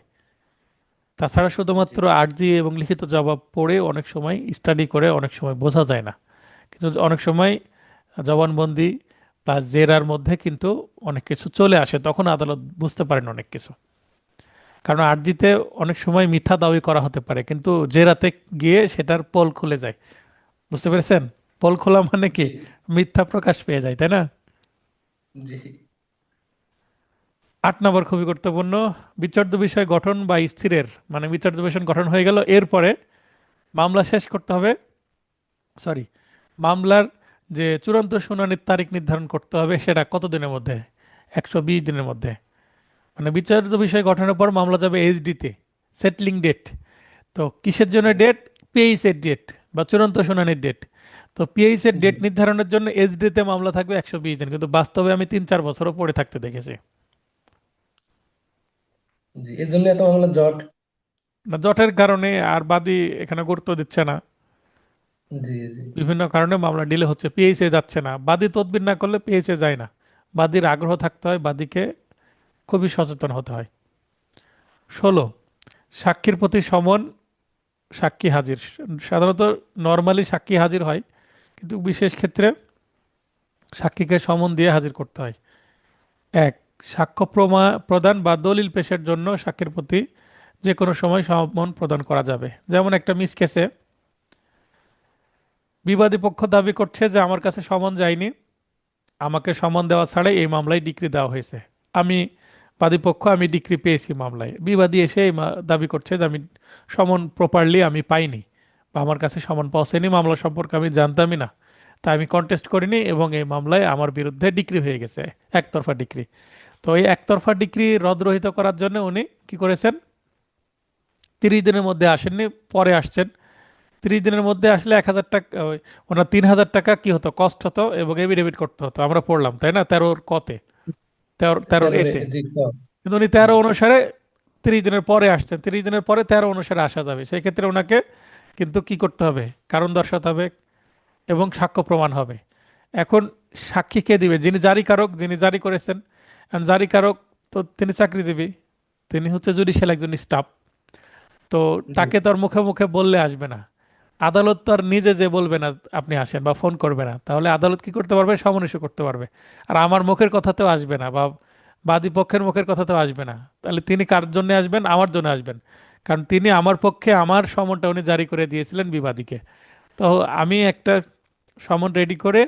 তাছাড়া জি শুধুমাত্র আর্জি এবং লিখিত জবাব পড়ে অনেক সময় স্টাডি করে অনেক সময় বোঝা যায় না, কিন্তু অনেক সময় জবানবন্দি প্লাস জেরার মধ্যে কিন্তু অনেক কিছু চলে আসে, তখন আদালত বুঝতে পারেন অনেক কিছু। কারণ আরজিতে অনেক সময় মিথ্যা দাবি করা হতে পারে, কিন্তু জেরাতে গিয়ে সেটার পোল খুলে যায়। বুঝতে পেরেছেন? পোল খোলা মানে কি? জি মিথ্যা প্রকাশ পেয়ে যায়, তাই না? জি 8 নম্বর খুবই গুরুত্বপূর্ণ। বিচার্য বিষয় গঠন বা স্থিরের, মানে বিচার্য বিষয় গঠন হয়ে গেল, এরপরে মামলা শেষ করতে হবে। সরি, মামলার যে চূড়ান্ত শুনানির তারিখ নির্ধারণ করতে হবে, সেটা কত দিনের মধ্যে? 120 দিনের মধ্যে। মানে বিচারিত বিষয় গঠনের পর মামলা যাবে এইচডিতে, সেটলিং ডেট। তো কিসের জন্য জি ডেট? পিএইচ এর ডেট বা চূড়ান্ত শুনানির ডেট। তো পিএইচ এর জি ডেট নির্ধারণের জন্য এইচডিতে মামলা থাকবে 120 দিন, কিন্তু বাস্তবে আমি 3-4 বছরও পড়ে থাকতে দেখেছি। জি, এই জন্য এত মামলা জট। না, জটের কারণে আর বাদী এখানে গুরুত্ব দিচ্ছে না, জি জি বিভিন্ন কারণে মামলা ডিলে হচ্ছে, পিএইচ এ যাচ্ছে না। বাদী তদবির না করলে পিএইচ এ যায় না। বাদীর আগ্রহ থাকতে হয়, বাদীকে খুবই সচেতন হতে হয়। 16, সাক্ষীর প্রতি সমন, সাক্ষী হাজির। সাধারণত নর্মালি সাক্ষী হাজির হয়, কিন্তু বিশেষ ক্ষেত্রে সাক্ষীকে সমন দিয়ে হাজির করতে হয়। 1, সাক্ষ্য প্রদান বা দলিল পেশের জন্য সাক্ষীর প্রতি যে কোনো সময় সমন প্রদান করা যাবে। যেমন একটা মিস কেসে বিবাদী পক্ষ দাবি করছে যে আমার কাছে সমন যায়নি, আমাকে সমন দেওয়া ছাড়াই এই মামলায় ডিক্রি দেওয়া হয়েছে। আমি বাদীপক্ষ, আমি ডিক্রি পেয়েছি মামলায়। বিবাদী এসে দাবি করছে যে আমি সমন প্রপারলি আমি পাইনি, বা আমার কাছে সমন পৌঁছেনি, মামলা সম্পর্কে আমি জানতামই না, তাই আমি কন্টেস্ট করিনি, এবং এই মামলায় আমার বিরুদ্ধে ডিক্রি হয়ে গেছে, একতরফা ডিক্রি। তো এই একতরফা ডিক্রি রদরহিত করার জন্য উনি কি করেছেন? 30 দিনের মধ্যে আসেননি, পরে আসছেন। 30 দিনের মধ্যে আসলে 1,000 টাকা, ওনার 3,000 টাকা কি হতো, কষ্ট হতো, এবং এফিডেভিট করতে হতো। আমরা পড়লাম, তাই না, 13 কতে, তেরোর 13 এতে। জি কিন্তু উনি 13 অনুসারে 30 দিনের পরে আসছেন, 30 দিনের পরে 13 অনুসারে আসা যাবে। সেই ক্ষেত্রে ওনাকে কিন্তু কি করতে হবে? কারণ দর্শাতে হবে এবং সাক্ষ্য প্রমাণ হবে। এখন সাক্ষী কে দিবে? যিনি জারিকারক, যিনি জারি করেছেন। এখন জারিকারক তো তিনি চাকরিজীবী, তিনি হচ্ছে জুডিশিয়াল একজন স্টাফ। তো জি তাকে তো আর মুখে মুখে বললে আসবে না। আদালত তো আর নিজে যে বলবে না আপনি আসেন, বা ফোন করবে না। তাহলে আদালত কি করতে পারবে? সমন ইস্যু করতে পারবে। আর আমার মুখের কথাতেও আসবে না, বা বাদী পক্ষের মুখের কথাতেও আসবে না। তাহলে তিনি কার জন্য আসবেন? আমার জন্য আসবেন। কারণ তিনি আমার পক্ষে আমার সমনটা উনি জারি করে দিয়েছিলেন বিবাদীকে। তো আমি একটা সমন রেডি করে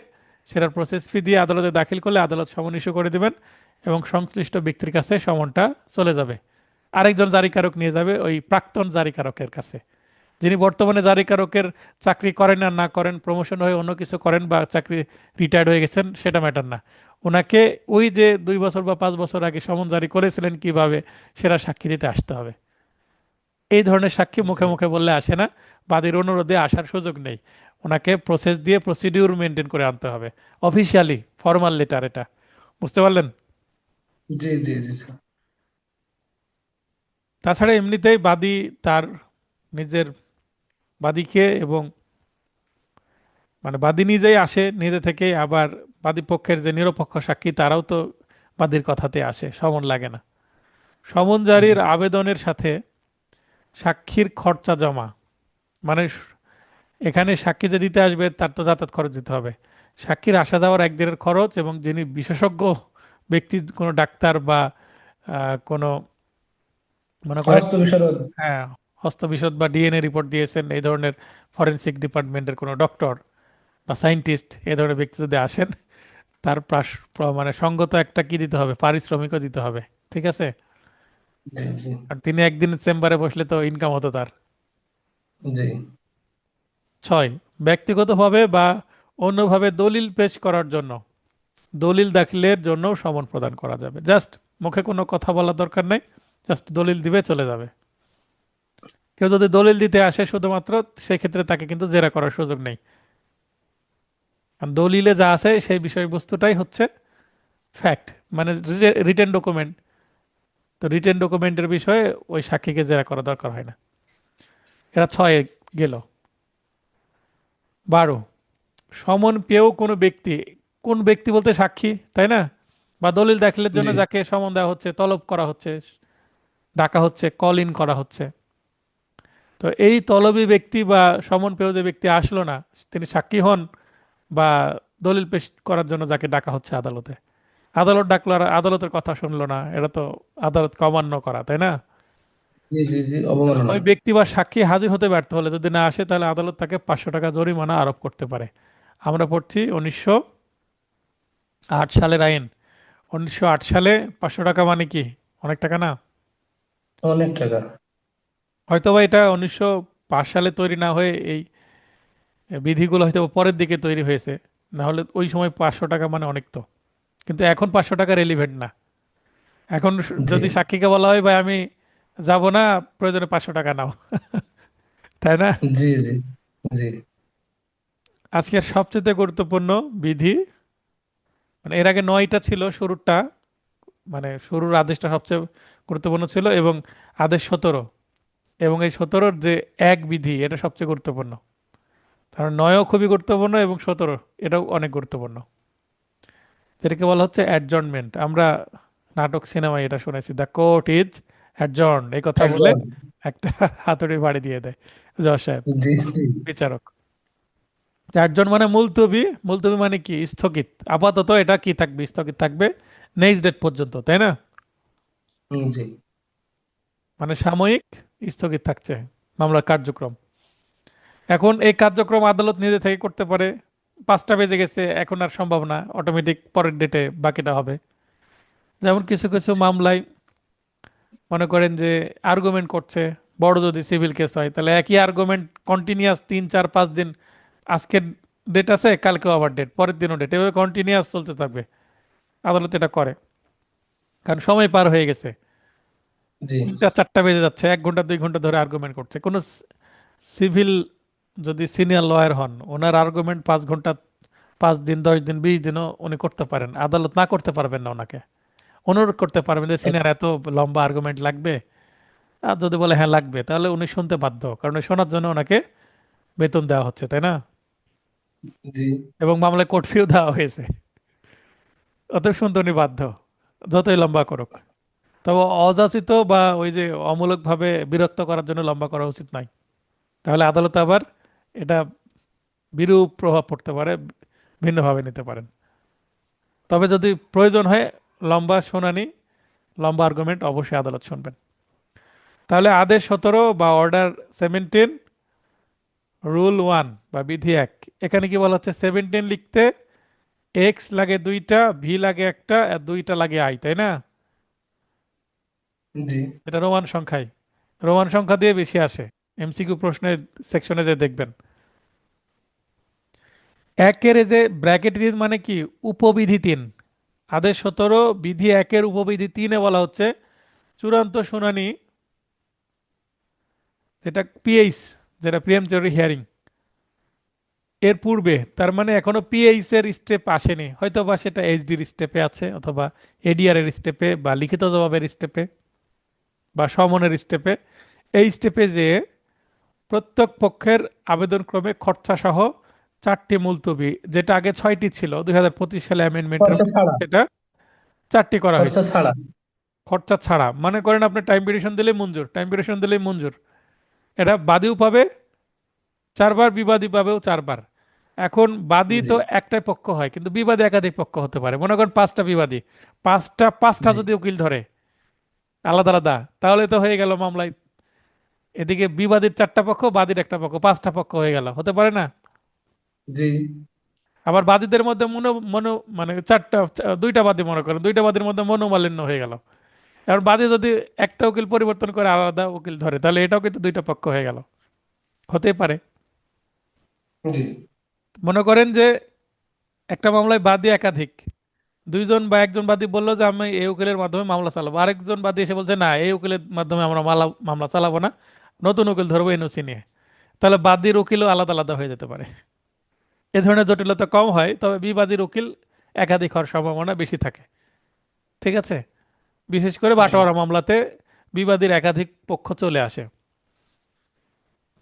সেটার প্রসেস ফি দিয়ে আদালতে দাখিল করলে আদালত সমন ইস্যু করে দিবেন, এবং সংশ্লিষ্ট ব্যক্তির কাছে সমনটা চলে যাবে। আরেকজন জারিকারক নিয়ে যাবে ওই প্রাক্তন জারিকারকের কাছে, যিনি বর্তমানে জারিকারকের চাকরি করেন আর না করেন, প্রমোশন হয়ে অন্য কিছু করেন, বা চাকরি রিটায়ার্ড হয়ে গেছেন, সেটা ম্যাটার না। ওনাকে ওই যে 2 বছর বা 5 বছর আগে সমন জারি করেছিলেন কিভাবে, সেটা সাক্ষী দিতে আসতে হবে। এই ধরনের সাক্ষী মুখে জি মুখে বললে আসে না, বাদীর অনুরোধে আসার সুযোগ নেই। ওনাকে প্রসেস দিয়ে প্রসিডিউর মেনটেন করে আনতে হবে, অফিসিয়ালি ফর্মাল লেটার এটা। বুঝতে পারলেন? জি জি জি স্যার। তাছাড়া এমনিতেই বাদী তার নিজের বাদীকে, এবং মানে বাদী নিজেই আসে নিজে থেকে, আবার বাদী পক্ষের যে নিরপেক্ষ সাক্ষী তারাও তো বাদীর কথাতে আসে, সমন লাগে না। সমন জি জারির আবেদনের সাথে সাক্ষীর খরচা জমা, মানে এখানে সাক্ষী যে দিতে আসবে তার তো যাতায়াত খরচ দিতে হবে, সাক্ষীর আসা যাওয়ার একদিনের খরচ, এবং যিনি বিশেষজ্ঞ ব্যক্তি, কোনো ডাক্তার বা কোনো, মনে করেন, হস্ত বিশারদ। হ্যাঁ, হস্তবিশদ বা ডিএনএ রিপোর্ট দিয়েছেন, এই ধরনের ফরেনসিক ডিপার্টমেন্টের কোনো ডক্টর বা সায়েন্টিস্ট, এই ধরনের ব্যক্তি যদি আসেন, তার মানে সঙ্গত একটা কি দিতে হবে, পারিশ্রমিকও দিতে হবে। ঠিক আছে? জি জি আর তিনি একদিন চেম্বারে বসলে তো ইনকাম হতো তার। জি 6, ব্যক্তিগতভাবে বা অন্যভাবে দলিল পেশ করার জন্য, দলিল দাখিলের জন্য সমন প্রদান করা যাবে। জাস্ট মুখে কোনো কথা বলার দরকার নেই, জাস্ট দলিল দিবে, চলে যাবে। কেউ যদি দলিল দিতে আসে শুধুমাত্র, সেক্ষেত্রে তাকে কিন্তু জেরা করার সুযোগ নেই। আর দলিলে যা আছে সেই বিষয়বস্তুটাই হচ্ছে ফ্যাক্ট, মানে রিটেন ডকুমেন্ট। তো রিটেন ডকুমেন্টের বিষয়ে ওই সাক্ষীকে জেরা করা দরকার হয় না। এরা 6 গেল। 12, সমন পেয়েও কোনো ব্যক্তি, কোন ব্যক্তি বলতে সাক্ষী, তাই না? বা দলিল দাখিলের জন্য জি যাকে সমন দেওয়া হচ্ছে, তলব করা হচ্ছে, ডাকা হচ্ছে, কল ইন করা হচ্ছে। তো এই তলবি ব্যক্তি বা সমন পেয়েও যে ব্যক্তি আসলো না, তিনি সাক্ষী হন বা দলিল পেশ করার জন্য যাকে ডাকা হচ্ছে আদালতে। আদালত ডাকলো আর আদালতের কথা শুনলো না, এটা তো আদালতকে অমান্য করা, তাই না? জি জি জি, অবমাননা। ওই ব্যক্তি বা সাক্ষী হাজির হতে ব্যর্থ হলে, যদি না আসে, তাহলে আদালত তাকে 500 টাকা জরিমানা আরোপ করতে পারে। আমরা পড়ছি 1908 সালের আইন। 1908 সালে 500 টাকা মানে কি, অনেক টাকা না? অনেক টাকা। হয়তোবা এটা 1905 সালে তৈরি না হয়ে এই বিধিগুলো হয়তো পরের দিকে তৈরি হয়েছে, না হলে ওই সময় 500 টাকা মানে অনেক তো। কিন্তু এখন 500 টাকা রেলিভেন্ট না। এখন জি যদি সাক্ষীকে বলা হয়, ভাই আমি যাব না, প্রয়োজনে 500 টাকা নাও, তাই না? জি জি জি। আজকের সবচেয়ে গুরুত্বপূর্ণ বিধি, মানে এর আগে 9টা ছিল, শুরুরটা, মানে শুরুর আদেশটা সবচেয়ে গুরুত্বপূর্ণ ছিল, এবং আদেশ 17, এবং এই 17-র যে এক বিধি, এটা সবচেয়ে গুরুত্বপূর্ণ। কারণ 9ও খুবই গুরুত্বপূর্ণ এবং 17 এটাও অনেক গুরুত্বপূর্ণ। যেটাকে বলা হচ্ছে অ্যাডজর্নমেন্ট। আমরা নাটক সিনেমায় এটা শুনেছি, দ্য কোর্ট ইজ অ্যাডজর্ন, এই কথা বলে একজন। একটা হাতুড়ি বাড়ি দিয়ে দেয় জজ সাহেব, জি জি বিচারক। অ্যাডজর্ন মানে মুলতবি। মুলতবি মানে কি, স্থগিত। আপাতত এটা কি থাকবে, স্থগিত থাকবে নেক্সট ডেট পর্যন্ত, তাই না? জি মানে সাময়িক স্থগিত থাকছে মামলার কার্যক্রম। এখন এই কার্যক্রম আদালত নিজে থেকে করতে পারে। 5টা বেজে গেছে, এখন আর সম্ভব না, অটোমেটিক পরের ডেটে বাকিটা হবে। যেমন কিছু কিছু মামলায় মনে করেন যে আর্গুমেন্ট করছে, বড় যদি সিভিল কেস হয়, তাহলে একই আর্গুমেন্ট কন্টিনিউয়াস 3 4 5 দিন, আজকের ডেট আছে, কালকেও আবার ডেট, পরের দিনও ডেট, এভাবে কন্টিনিউয়াস চলতে থাকবে। আদালত এটা করে, কারণ সময় পার হয়ে গেছে। জি 3টা 4টা বেজে যাচ্ছে, 1 ঘন্টা 2 ঘন্টা ধরে আর্গুমেন্ট করছে। কোনো সিভিল যদি সিনিয়র লয়ার হন, ওনার আর্গুমেন্ট 5 ঘন্টা, 5 দিন 10 দিন 20 দিনও উনি করতে পারেন, আদালত না করতে পারবেন না ওনাকে। অনুরোধ করতে পারবেন যে সিনিয়র এত লম্বা আর্গুমেন্ট লাগবে, আর যদি বলে হ্যাঁ লাগবে, তাহলে উনি শুনতে বাধ্য, কারণ ওই শোনার জন্য ওনাকে বেতন দেওয়া হচ্ছে, তাই না? জি। এবং মামলায় কোর্ট ফিও দেওয়া হয়েছে, অতএব শুনতে উনি বাধ্য, যতই লম্বা করুক। তবে অযাচিত বা ওই যে অমূলকভাবে বিরক্ত করার জন্য লম্বা করা উচিত নয়, তাহলে আদালত আবার এটা বিরূপ প্রভাব পড়তে পারে, ভিন্নভাবে নিতে পারেন। তবে যদি প্রয়োজন হয় লম্বা শুনানি, লম্বা আর্গুমেন্ট, অবশ্যই আদালত শুনবেন। তাহলে আদেশ 17 বা অর্ডার 17, রুল 1 বা বিধি 1, এখানে কি বলা হচ্ছে, 17 লিখতে এক্স লাগে 2টা, ভি লাগে 1টা, আর 2টা লাগে আই, তাই না? জি এটা রোমান সংখ্যায়, রোমান সংখ্যা দিয়ে বেশি আসে এমসিকিউ প্রশ্নের সেকশনে যে দেখবেন। একের এই যে ব্র্যাকেট মানে কি, উপবিধি 3। আদেশ 17 বিধি 1-এর উপবিধি 3-এ বলা হচ্ছে চূড়ান্ত শুনানি, যেটা পিএইচ, যেটা প্রিএমচুরি হিয়ারিং, এর পূর্বে, তার মানে এখনো পিএইচ এর স্টেপ আসেনি, হয়তো বা সেটা এইচডির স্টেপে আছে, অথবা এডিআর এর স্টেপে, বা লিখিত জবাবের স্টেপে, বা সমনের স্টেপে। এই স্টেপে যে প্রত্যেক পক্ষের আবেদনক্রমে খরচা সহ 4টি মুলতবি, যেটা আগে 6টি ছিল, 2025 সালে অ্যামেন্ডমেন্টের খরচা ছাড়া। সেটা 4টি করা হয়েছে। খরচা ছাড়া। খরচা ছাড়া মনে করেন আপনি টাইম পিটিশন দিলেই মঞ্জুর, টাইম পিটিশন দিলেই মঞ্জুর। এটা বাদীও পাবে 4বার, বিবাদী পাবেও 4বার। এখন বাদী জি তো একটাই পক্ষ হয়, কিন্তু বিবাদী একাধিক পক্ষ হতে পারে। মনে করেন 5টা বিবাদী, পাঁচটা পাঁচটা জি যদি উকিল ধরে আলাদা আলাদা, তাহলে তো হয়ে গেল মামলায়, এদিকে বিবাদীর 4টা পক্ষ, বাদীর একটা পক্ষ, 5টা পক্ষ হয়ে গেল, হতে পারে না? জি আবার বাদীদের মধ্যে মনো মনো মানে 2টা বাদী, মনে করেন 2টা বাদীর মধ্যে মনোমালিন্য হয়ে গেল। এবার বাদী যদি একটা উকিল পরিবর্তন করে আলাদা উকিল ধরে, তাহলে এটাও কিন্তু 2টা পক্ষ হয়ে গেল, হতেই পারে। জি মনে করেন যে একটা মামলায় বাদী একাধিক, 2জন বা একজন বাদী বললো যে আমি এই উকিলের মাধ্যমে মামলা চালাবো, আরেকজন বাদী এসে বলছে না, এই উকিলের মাধ্যমে আমরা মামলা চালাবো না, নতুন উকিল ধরবো এনওসি নিয়ে। তাহলে বাদীর উকিলও আলাদা আলাদা হয়ে যেতে পারে। এ ধরনের জটিলতা কম হয়, তবে বিবাদীর উকিল একাধিক হওয়ার সম্ভাবনা বেশি থাকে। ঠিক আছে? বিশেষ করে জি বাটোয়ারা মামলাতে বিবাদীর একাধিক পক্ষ চলে আসে,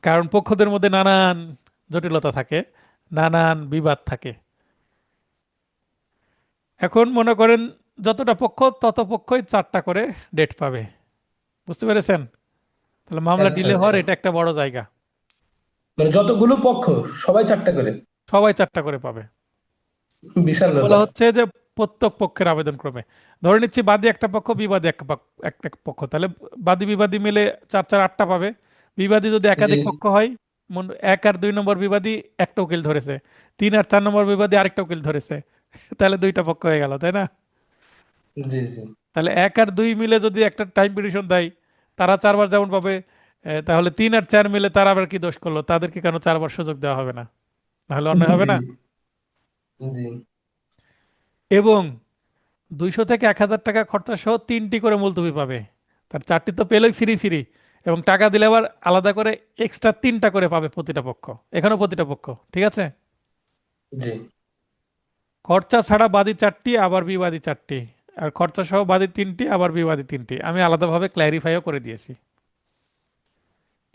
কারণ পক্ষদের মধ্যে নানান জটিলতা থাকে, নানান বিবাদ থাকে। এখন মনে করেন যতটা পক্ষ, তত পক্ষই 4টা করে ডেট পাবে। বুঝতে পেরেছেন? তাহলে মামলা আচ্ছা ডিলে আচ্ছা। হওয়ার এটা একটা বড় জায়গা। মানে যতগুলো পক্ষ সবাই 4টা করে। সবাই 4টা করে পাবে। বিশাল বলা ব্যাপার। হচ্ছে যে প্রত্যেক পক্ষের আবেদন ক্রমে, ধরে নিচ্ছি বাদী একটা পক্ষ, বিবাদী একটা পক্ষ, তাহলে বাদী বিবাদী মিলে চার চার আটটা পাবে। বিবাদী যদি জি একাধিক পক্ষ হয়, এক আর দুই নম্বর বিবাদী একটা উকিল ধরেছে, তিন আর চার নম্বর বিবাদী আরেকটা উকিল ধরেছে, তাহলে দুইটা পক্ষ হয়ে গেল, তাই না? জি জি তাহলে এক আর দুই মিলে যদি একটা টাইম পিটিশন দেয়, তারা চারবার যেমন পাবে, তাহলে তিন আর চার মিলে তারা আবার কি দোষ করলো, তাদেরকে কেন চারবার সুযোগ দেওয়া হবে না? তাহলে অন্যায় হবে জি না? জি এবং 200 থেকে 1000 টাকা খরচা সহ তিনটি করে মুলতবি পাবে। তার চারটি তো পেলোই ফ্রি ফ্রি, এবং টাকা দিলে আবার আলাদা করে এক্সট্রা তিনটা করে পাবে প্রতিটা পক্ষ, এখানেও প্রতিটা পক্ষ। ঠিক আছে? জি খরচা ছাড়া বাদী চারটি আবার বিবাদী চারটি, আর খরচা সহ বাদী তিনটি আবার বিবাদী তিনটি। আমি আলাদাভাবে ক্ল্যারিফাইও করে দিয়েছি।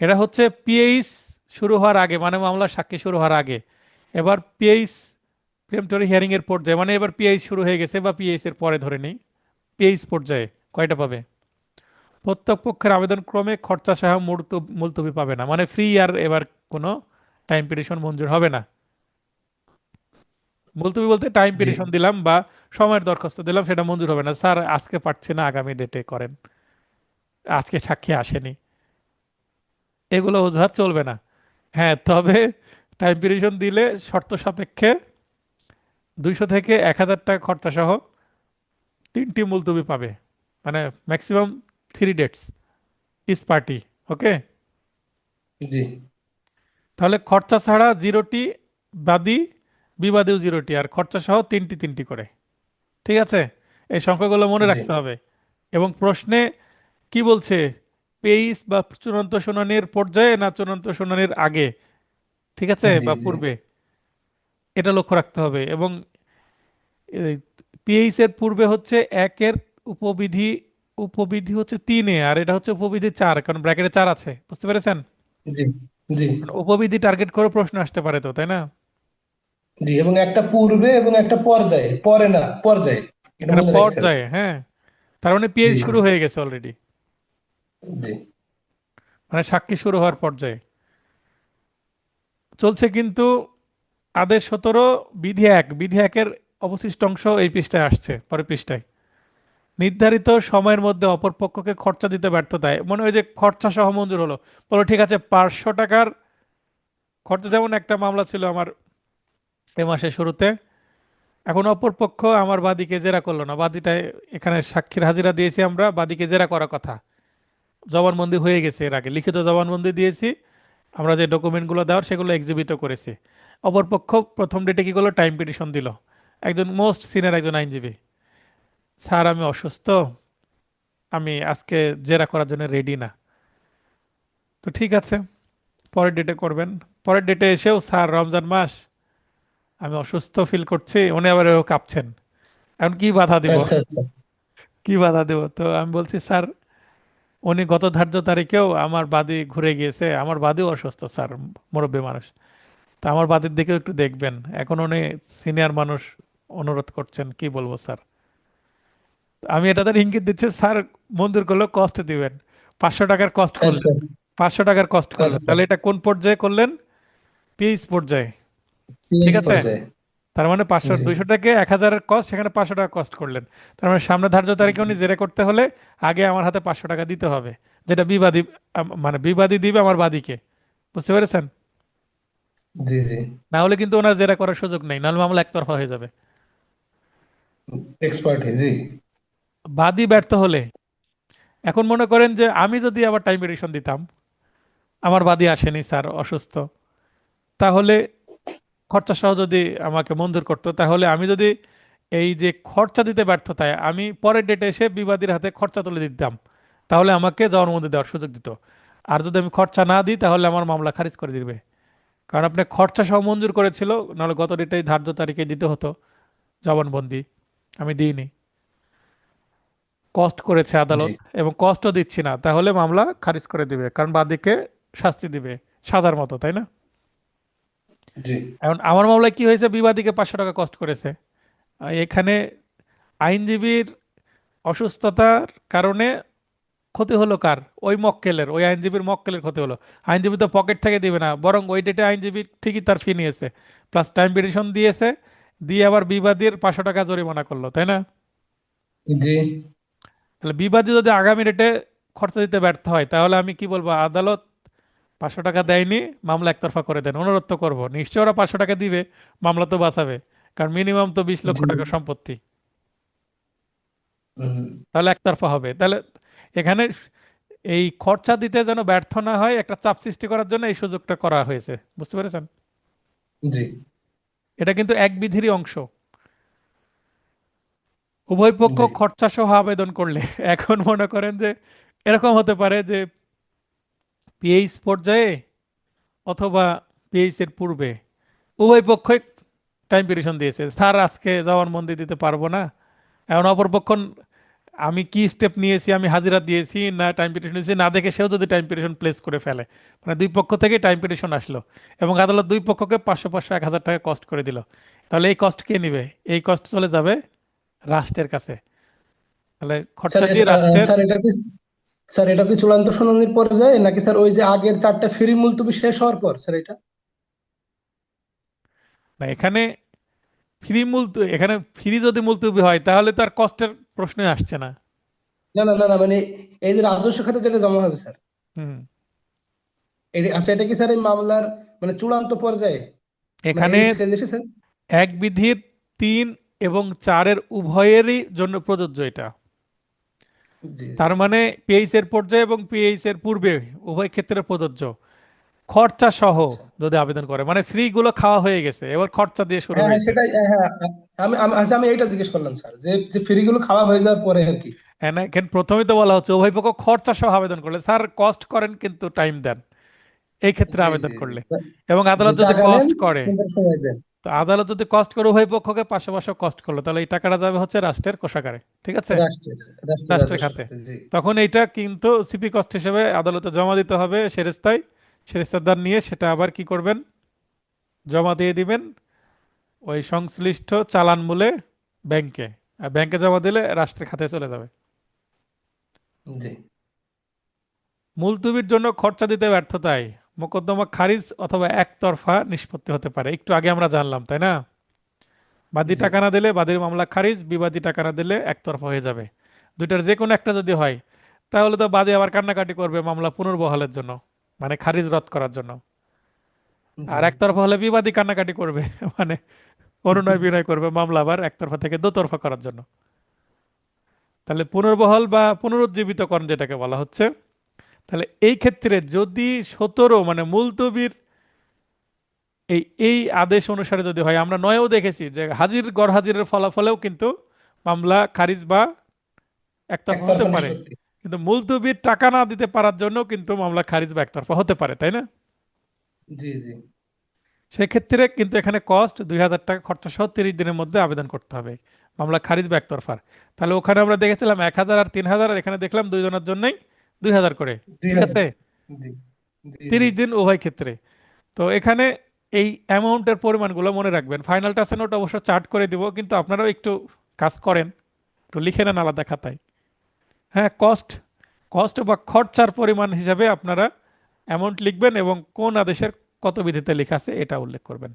এটা হচ্ছে পিএইচ শুরু হওয়ার আগে, মানে মামলার সাক্ষী শুরু হওয়ার আগে। এবার পিএইচ প্রিলিমিনারি হিয়ারিং এর পর্যায়ে, মানে এবার পিএইচ শুরু হয়ে গেছে বা পিএইচ এর পরে ধরে নেই, পিএইচ পর্যায়ে কয়টা পাবে? প্রত্যেক পক্ষের আবেদন ক্রমে খরচা সহ মুলতবি পাবে না, মানে ফ্রি আর এবার কোনো টাইম পিটিশন মঞ্জুর হবে না। মুলতবি বলতে টাইম জি পিটিশন দিলাম বা সময়ের দরখাস্ত দিলাম, সেটা মঞ্জুর হবে না, স্যার আজকে পারছি না, আগামী ডেটে করেন, আজকে সাক্ষী আসেনি, এগুলো অজুহাত চলবে না। হ্যাঁ, তবে টাইম পিটিশন দিলে শর্ত সাপেক্ষে 200 থেকে 1000 টাকা খরচা সহ তিনটি মুলতবি পাবে, মানে ম্যাক্সিমাম 3 ডেটস ইস পার্টি। ওকে? জি তাহলে খরচা ছাড়া জিরোটি বাদী, বিবাদেও জিরোটি, আর খরচা সহ তিনটি তিনটি করে। ঠিক আছে? এই সংখ্যাগুলো মনে জি রাখতে হবে। এবং প্রশ্নে কি বলছে, পেইস বা চূড়ান্ত শুনানির পর্যায়ে না চূড়ান্ত শুনানির আগে, ঠিক আছে, জি বা জি পূর্বে, এটা লক্ষ্য রাখতে হবে। এবং পিএইচ এর পূর্বে হচ্ছে একের উপবিধি, উপবিধি হচ্ছে 3-এ, আর এটা হচ্ছে উপবিধি 4, কারণ ব্র্যাকেটে 4 আছে, বুঝতে পেরেছেন? জি জি কারণ উপবিধি টার্গেট করে প্রশ্ন আসতে পারে তো, তাই না? জি, এবং একটা পূর্বে এবং একটা পর্যায়ে, পরে না পর্যায়ে, এটা এটা মনে রাখতে হবে। পর্যায়ে, হ্যাঁ। তার মানে জি পিএইচ জি শুরু হয়ে গেছে অলরেডি, জি মানে সাক্ষী শুরু হওয়ার পর্যায়ে চলছে। কিন্তু আদেশ 17 বিধি 1 এর অবশিষ্ট অংশ এই পৃষ্ঠায় আসছে, পরের পৃষ্ঠায়। নির্ধারিত সময়ের মধ্যে অপর পক্ষকে খরচা দিতে ব্যর্থতায়, মনে হয় যে খরচা সহ মঞ্জুর হলো, বলো ঠিক আছে 500 টাকার খরচা, যেমন একটা মামলা ছিল আমার এ মাসের শুরুতে। এখন অপর পক্ষ আমার বাদীকে জেরা করলো না, বাদীটাই, এখানে সাক্ষীর হাজিরা দিয়েছি আমরা, বাদীকে জেরা করার কথা, জবানবন্দি হয়ে গেছে, এর আগে লিখিত জবানবন্দি দিয়েছি, আমরা যে ডকুমেন্টগুলো দেওয়ার সেগুলো এক্সিবিটও করেছি। অপরপক্ষ প্রথম ডেটে কি করলো, টাইম পিটিশন দিল। একজন মোস্ট সিনিয়র একজন আইনজীবী, স্যার আমি অসুস্থ, আমি আজকে জেরা করার জন্য রেডি না। তো ঠিক আছে, পরের ডেটে করবেন। পরের ডেটে এসেও, স্যার রমজান মাস, আমি অসুস্থ ফিল করছি, উনি আবার কাঁপছেন, এখন কি বাধা দিব, আচ্ছা আচ্ছা কি বাধা দেব? তো আমি বলছি, স্যার উনি গত ধার্য তারিখেও আমার বাদী ঘুরে গিয়েছে, আমার বাদীও অসুস্থ স্যার, মুরব্বী মানুষ, তা আমার বাদীর দিকেও একটু দেখবেন, এখন উনি সিনিয়র মানুষ, অনুরোধ করছেন, কি বলবো স্যার? আমি এটা তার ইঙ্গিত দিচ্ছি, স্যার মঞ্জুর করলে কষ্ট দিবেন, 500 টাকার কষ্ট করলেন, আচ্ছা 500 টাকার কষ্ট করলেন, আচ্ছা। তাহলে এটা কোন পর্যায়ে করলেন? পিএইচ পর্যায়ে। ঠিক পিএইচ আছে? পর্যায়ে। তার মানে পাঁচশো, জি 200 থেকে 1000-এর কস্ট, সেখানে 500 টাকা কস্ট করলেন। তার মানে সামনে ধার্য তারিখে উনি জেরে করতে হলে আগে আমার হাতে 500 টাকা দিতে হবে, যেটা বিবাদী, মানে বিবাদী দিবে আমার বাদীকে। বুঝতে পেরেছেন? জি জি না হলে কিন্তু ওনার জেরা করার সুযোগ নেই, নাহলে মামলা একতরফা হয়ে যাবে। এক্সপার্ট, জি বাদী ব্যর্থ হলে, এখন মনে করেন যে আমি যদি আবার টাইম পিটিশন দিতাম, আমার বাদী আসেনি স্যার, অসুস্থ, তাহলে খরচা সহ যদি আমাকে মঞ্জুর করতো, তাহলে আমি যদি এই যে খরচা দিতে ব্যর্থতায় আমি পরের ডেটে এসে বিবাদীর হাতে খরচা তুলে দিতাম, তাহলে আমাকে জবানবন্দি দেওয়ার সুযোগ দিত। আর যদি আমি খরচা না দিই, তাহলে আমার মামলা খারিজ করে দিবে, কারণ আপনি খরচা সহ মঞ্জুর করেছিল, নাহলে গত ডেটে ধার্য তারিখে দিতে হতো জবানবন্দি, আমি দিইনি, কষ্ট করেছে জি আদালত, এবং কষ্টও দিচ্ছি না, তাহলে মামলা খারিজ করে দিবে, কারণ বাদীকে শাস্তি দিবে সাজার মতো, তাই না? জি এখন আমার মামলায় কি হয়েছে, বিবাদীকে 500 টাকা কষ্ট করেছে, এখানে আইনজীবীর অসুস্থতার কারণে ক্ষতি হলো কার, ওই মক্কেলের, ওই আইনজীবীর মক্কেলের ক্ষতি হলো। আইনজীবী তো পকেট থেকে দিবে না, বরং ওই ডেটে আইনজীবী ঠিকই তার ফি নিয়েছে, প্লাস টাইম পিটিশন দিয়েছে, দিয়ে আবার বিবাদীর 500 টাকা জরিমানা করলো, তাই না? জি তাহলে বিবাদী যদি আগামী ডেটে খরচা দিতে ব্যর্থ হয়, তাহলে আমি কি বলবো? আদালত 500 টাকা দেয়নি, মামলা একতরফা করে দেন। অনুরোধ তো করবো, নিশ্চয় ওরা 500 টাকা দিবে, মামলা তো বাঁচাবে। কারণ মিনিমাম তো 20 লক্ষ টাকা জি। সম্পত্তি। হুম, তাহলে একতরফা হবে। তাহলে এখানে এই খরচা দিতে যেন ব্যর্থ না হয়, একটা চাপ সৃষ্টি করার জন্য এই সুযোগটা করা হয়েছে। বুঝতে পেরেছেন? জি এটা কিন্তু এক বিধিরই অংশ। উভয় পক্ষ জি। খরচা সহ আবেদন করলে এখন মনে করেন যে এরকম হতে পারে যে পিএইচ পর্যায়ে অথবা পিএইচ এর পূর্বে উভয় পক্ষই টাইম পিটিশন দিয়েছে, স্যার আজকে জবানবন্দি দিতে পারবো না। এখন অপরপক্ষ আমি কি স্টেপ নিয়েছি, আমি হাজিরা দিয়েছি না টাইম পিটিশন দিয়েছি না দেখে সেও যদি টাইম পিটিশন প্লেস করে ফেলে, মানে দুই পক্ষ থেকে টাইম পিটিশন আসলো এবং আদালত দুই পক্ষকে 500 500 1000 টাকা কস্ট করে দিল, তাহলে এই কস্ট কে নিবে? এই কস্ট চলে যাবে রাষ্ট্রের কাছে। তাহলে স্যার খরচাটি রাষ্ট্রের। স্যার এটা কি, স্যার এটা কি চূড়ান্ত শুনানির পর্যায়ে নাকি স্যার ওই যে আগের চারটা ফ্রি মুলতবি শেষ হওয়ার পর স্যার এটা? না, এখানে এখানে ফ্রি যদি মুলতবি হয় তাহলে তো আর কষ্টের প্রশ্নই আসছে না। না না না না, মানে এই যে রাজস্ব খাতে যেটা জমা হবে স্যার, হুম। আচ্ছা এটা কি স্যার এই মামলার মানে চূড়ান্ত পর্যায়ে, মানে এখানে এই স্টেজে এসে স্যার? এক বিধির 3 এবং 4-এর উভয়েরই জন্য প্রযোজ্য এটা। জি জি। তার মানে পিএইচ এর পর্যায়ে এবং পিএইচ এর পূর্বে উভয় ক্ষেত্রে প্রযোজ্য। খরচা সহ আচ্ছা যদি আবেদন করে, মানে ফ্রি গুলো খাওয়া হয়ে গেছে, এবার খরচা দিয়ে শুরু হ্যাঁ হ্যাঁ হয়েছে। সেটাই, হ্যাঁ হ্যাঁ। আচ্ছা আমি এইটা জিজ্ঞেস করলাম স্যার, যে যে ফ্রি গুলো খাওয়া হয়ে যাওয়ার পরে আর কি। হ্যাঁ, না, এখানে প্রথমেই তো বলা হচ্ছে উভয় পক্ষ খরচা সহ আবেদন করলে, স্যার কস্ট করেন কিন্তু টাইম দেন, এই ক্ষেত্রে জি আবেদন জি জি। করলে। এবং যে আদালত যদি টাকা নেন কস্ট করে, কিন্তু সময় দেন। তো আদালত যদি কস্ট করে উভয় পক্ষকে 500 500 কস্ট করলো, তাহলে এই টাকাটা যাবে হচ্ছে রাষ্ট্রের কোষাগারে। ঠিক আছে? রাষ্ট্রের, রাষ্ট্রের রাষ্ট্রের রাজস্ব খাতে। খাতে, জি। তখন এইটা কিন্তু সিপি কস্ট হিসেবে আদালতে জমা দিতে হবে সেরেস্তায়। সেরেস্তাদার নিয়ে সেটা আবার কি করবেন? জমা দিয়ে দিবেন ওই সংশ্লিষ্ট চালান মূলে ব্যাংকে। আর ব্যাংকে জমা দিলে রাষ্ট্রের খাতে চলে যাবে। জি মুলতবির জন্য খরচা দিতে ব্যর্থতায় মোকদ্দমা খারিজ অথবা একতরফা নিষ্পত্তি হতে পারে, একটু আগে আমরা জানলাম, তাই না? বাদী জি। টাকা না দিলে বাদীর মামলা খারিজ, বিবাদী টাকা না দিলে একতরফা হয়ে যাবে। দুইটার যে কোনো একটা যদি হয়, তাহলে তো বাদী আবার কান্নাকাটি করবে মামলা পুনর্বহালের জন্য, মানে খারিজ রদ করার জন্য। জি আর একতরফা হলে বিবাদী কান্নাকাটি করবে মানে অনুনয় বিনয় করবে মামলা আবার একতরফা থেকে দোতরফা করার জন্য। তাহলে পুনর্বহাল বা পুনরুজ্জীবিতকরণ যেটাকে বলা হচ্ছে, তাহলে এই ক্ষেত্রে যদি 17 মানে মুলতবির এই এই আদেশ অনুসারে যদি হয়, আমরা নয়েও দেখেছি যে হাজির গড় হাজিরের ফলাফলেও কিন্তু মামলা খারিজ বা একতরফা হতে একতরফা পারে। নিষ্পত্তি। কিন্তু মুলতবির টাকা না দিতে পারার জন্য কিন্তু মামলা খারিজ বা একতরফা হতে পারে, তাই না? জি জি সেক্ষেত্রে কিন্তু এখানে কস্ট 2000 টাকা খরচা সহ 30 দিনের মধ্যে আবেদন করতে হবে মামলা খারিজ বা একতরফার। তাহলে ওখানে আমরা দেখেছিলাম 1000 আর 3000, আর এখানে দেখলাম দুইজনের জন্যই 2000 করে। দুই ঠিক আছে? হাজার জি জি জি। 30 দিন উভয় ক্ষেত্রে। তো এখানে এই অ্যামাউন্টের পরিমাণগুলো মনে রাখবেন, ফাইনাল টাচে নোট অবশ্য চার্ট করে দিব, কিন্তু আপনারাও একটু কাজ করেন, একটু লিখে নেন আলাদা খাতায়। হ্যাঁ, কস্ট কস্ট বা খরচার পরিমাণ হিসাবে আপনারা অ্যামাউন্ট লিখবেন এবং কোন আদেশের কত বিধিতে লেখা আছে এটা উল্লেখ করবেন।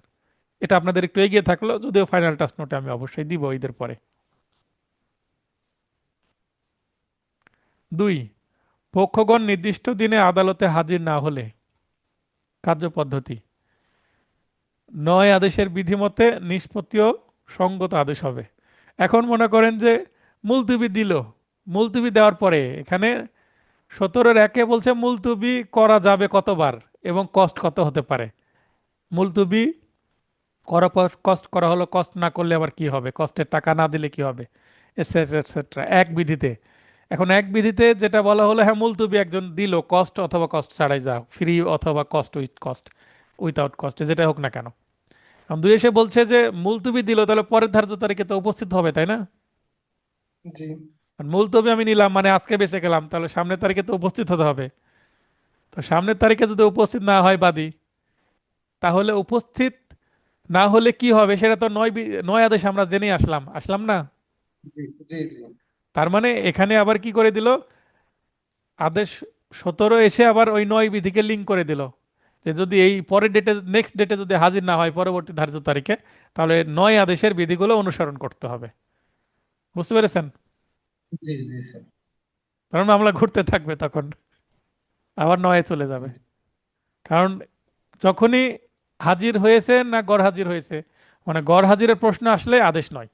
এটা আপনাদের একটু এগিয়ে থাকলো, যদিও ফাইনাল টাচ নোটে আমি অবশ্যই দিব ঈদের পরে। 2, পক্ষগণ নির্দিষ্ট দিনে আদালতে হাজির না হলে কার্যপদ্ধতি। 9 আদেশের বিধিমতে নিষ্পত্তিও সঙ্গত আদেশ হবে। এখন মনে করেন যে মুলতবি দিল, মুলতবি দেওয়ার পরে এখানে 17-এর 1-এ বলছে মুলতবি করা যাবে কতবার এবং কস্ট কত হতে পারে। মুলতবি করা পর কস্ট করা হলো, কস্ট না করলে আবার কি হবে, কস্টের টাকা না দিলে কি হবে, এটসেট্রা এটসেট্রা এক বিধিতে। এখন এক বিধিতে যেটা বলা হলো, হ্যাঁ মুলতবি একজন দিল কস্ট অথবা কস্ট ছাড়াই, যা ফ্রি অথবা cost with cost, without cost, যেটা হোক না কেন। কারণ 2 এসে বলছে যে মুলতবি দিল, তাহলে পরের ধার্য তারিখে তো উপস্থিত হবে, তাই না? জি আর মুলতবি আমি নিলাম মানে আজকে বেঁচে গেলাম, তাহলে সামনের তারিখে তো উপস্থিত হতে হবে। তো সামনের তারিখে যদি উপস্থিত না হয় বাদী, তাহলে উপস্থিত না হলে কি হবে সেটা তো 9 আদেশ আমরা জেনে আসলাম, আসলাম না? জি জি জি। তার মানে এখানে আবার কি করে দিল, আদেশ 17 এসে আবার ওই 9 বিধিকে লিঙ্ক করে দিল। যে যদি এই পরের ডেটে, নেক্সট ডেটে যদি হাজির না হয় পরবর্তী ধার্য তারিখে, তাহলে 9 আদেশের বিধিগুলো অনুসরণ করতে হবে। বুঝতে পেরেছেন? জি জি স্যার। কারণ মামলা ঘুরতে থাকবে তখন, আবার 9-এ চলে যাবে। কারণ যখনই হাজির হয়েছে না গড় হাজির হয়েছে, মানে গড় হাজিরের প্রশ্ন আসলে আদেশ নয়।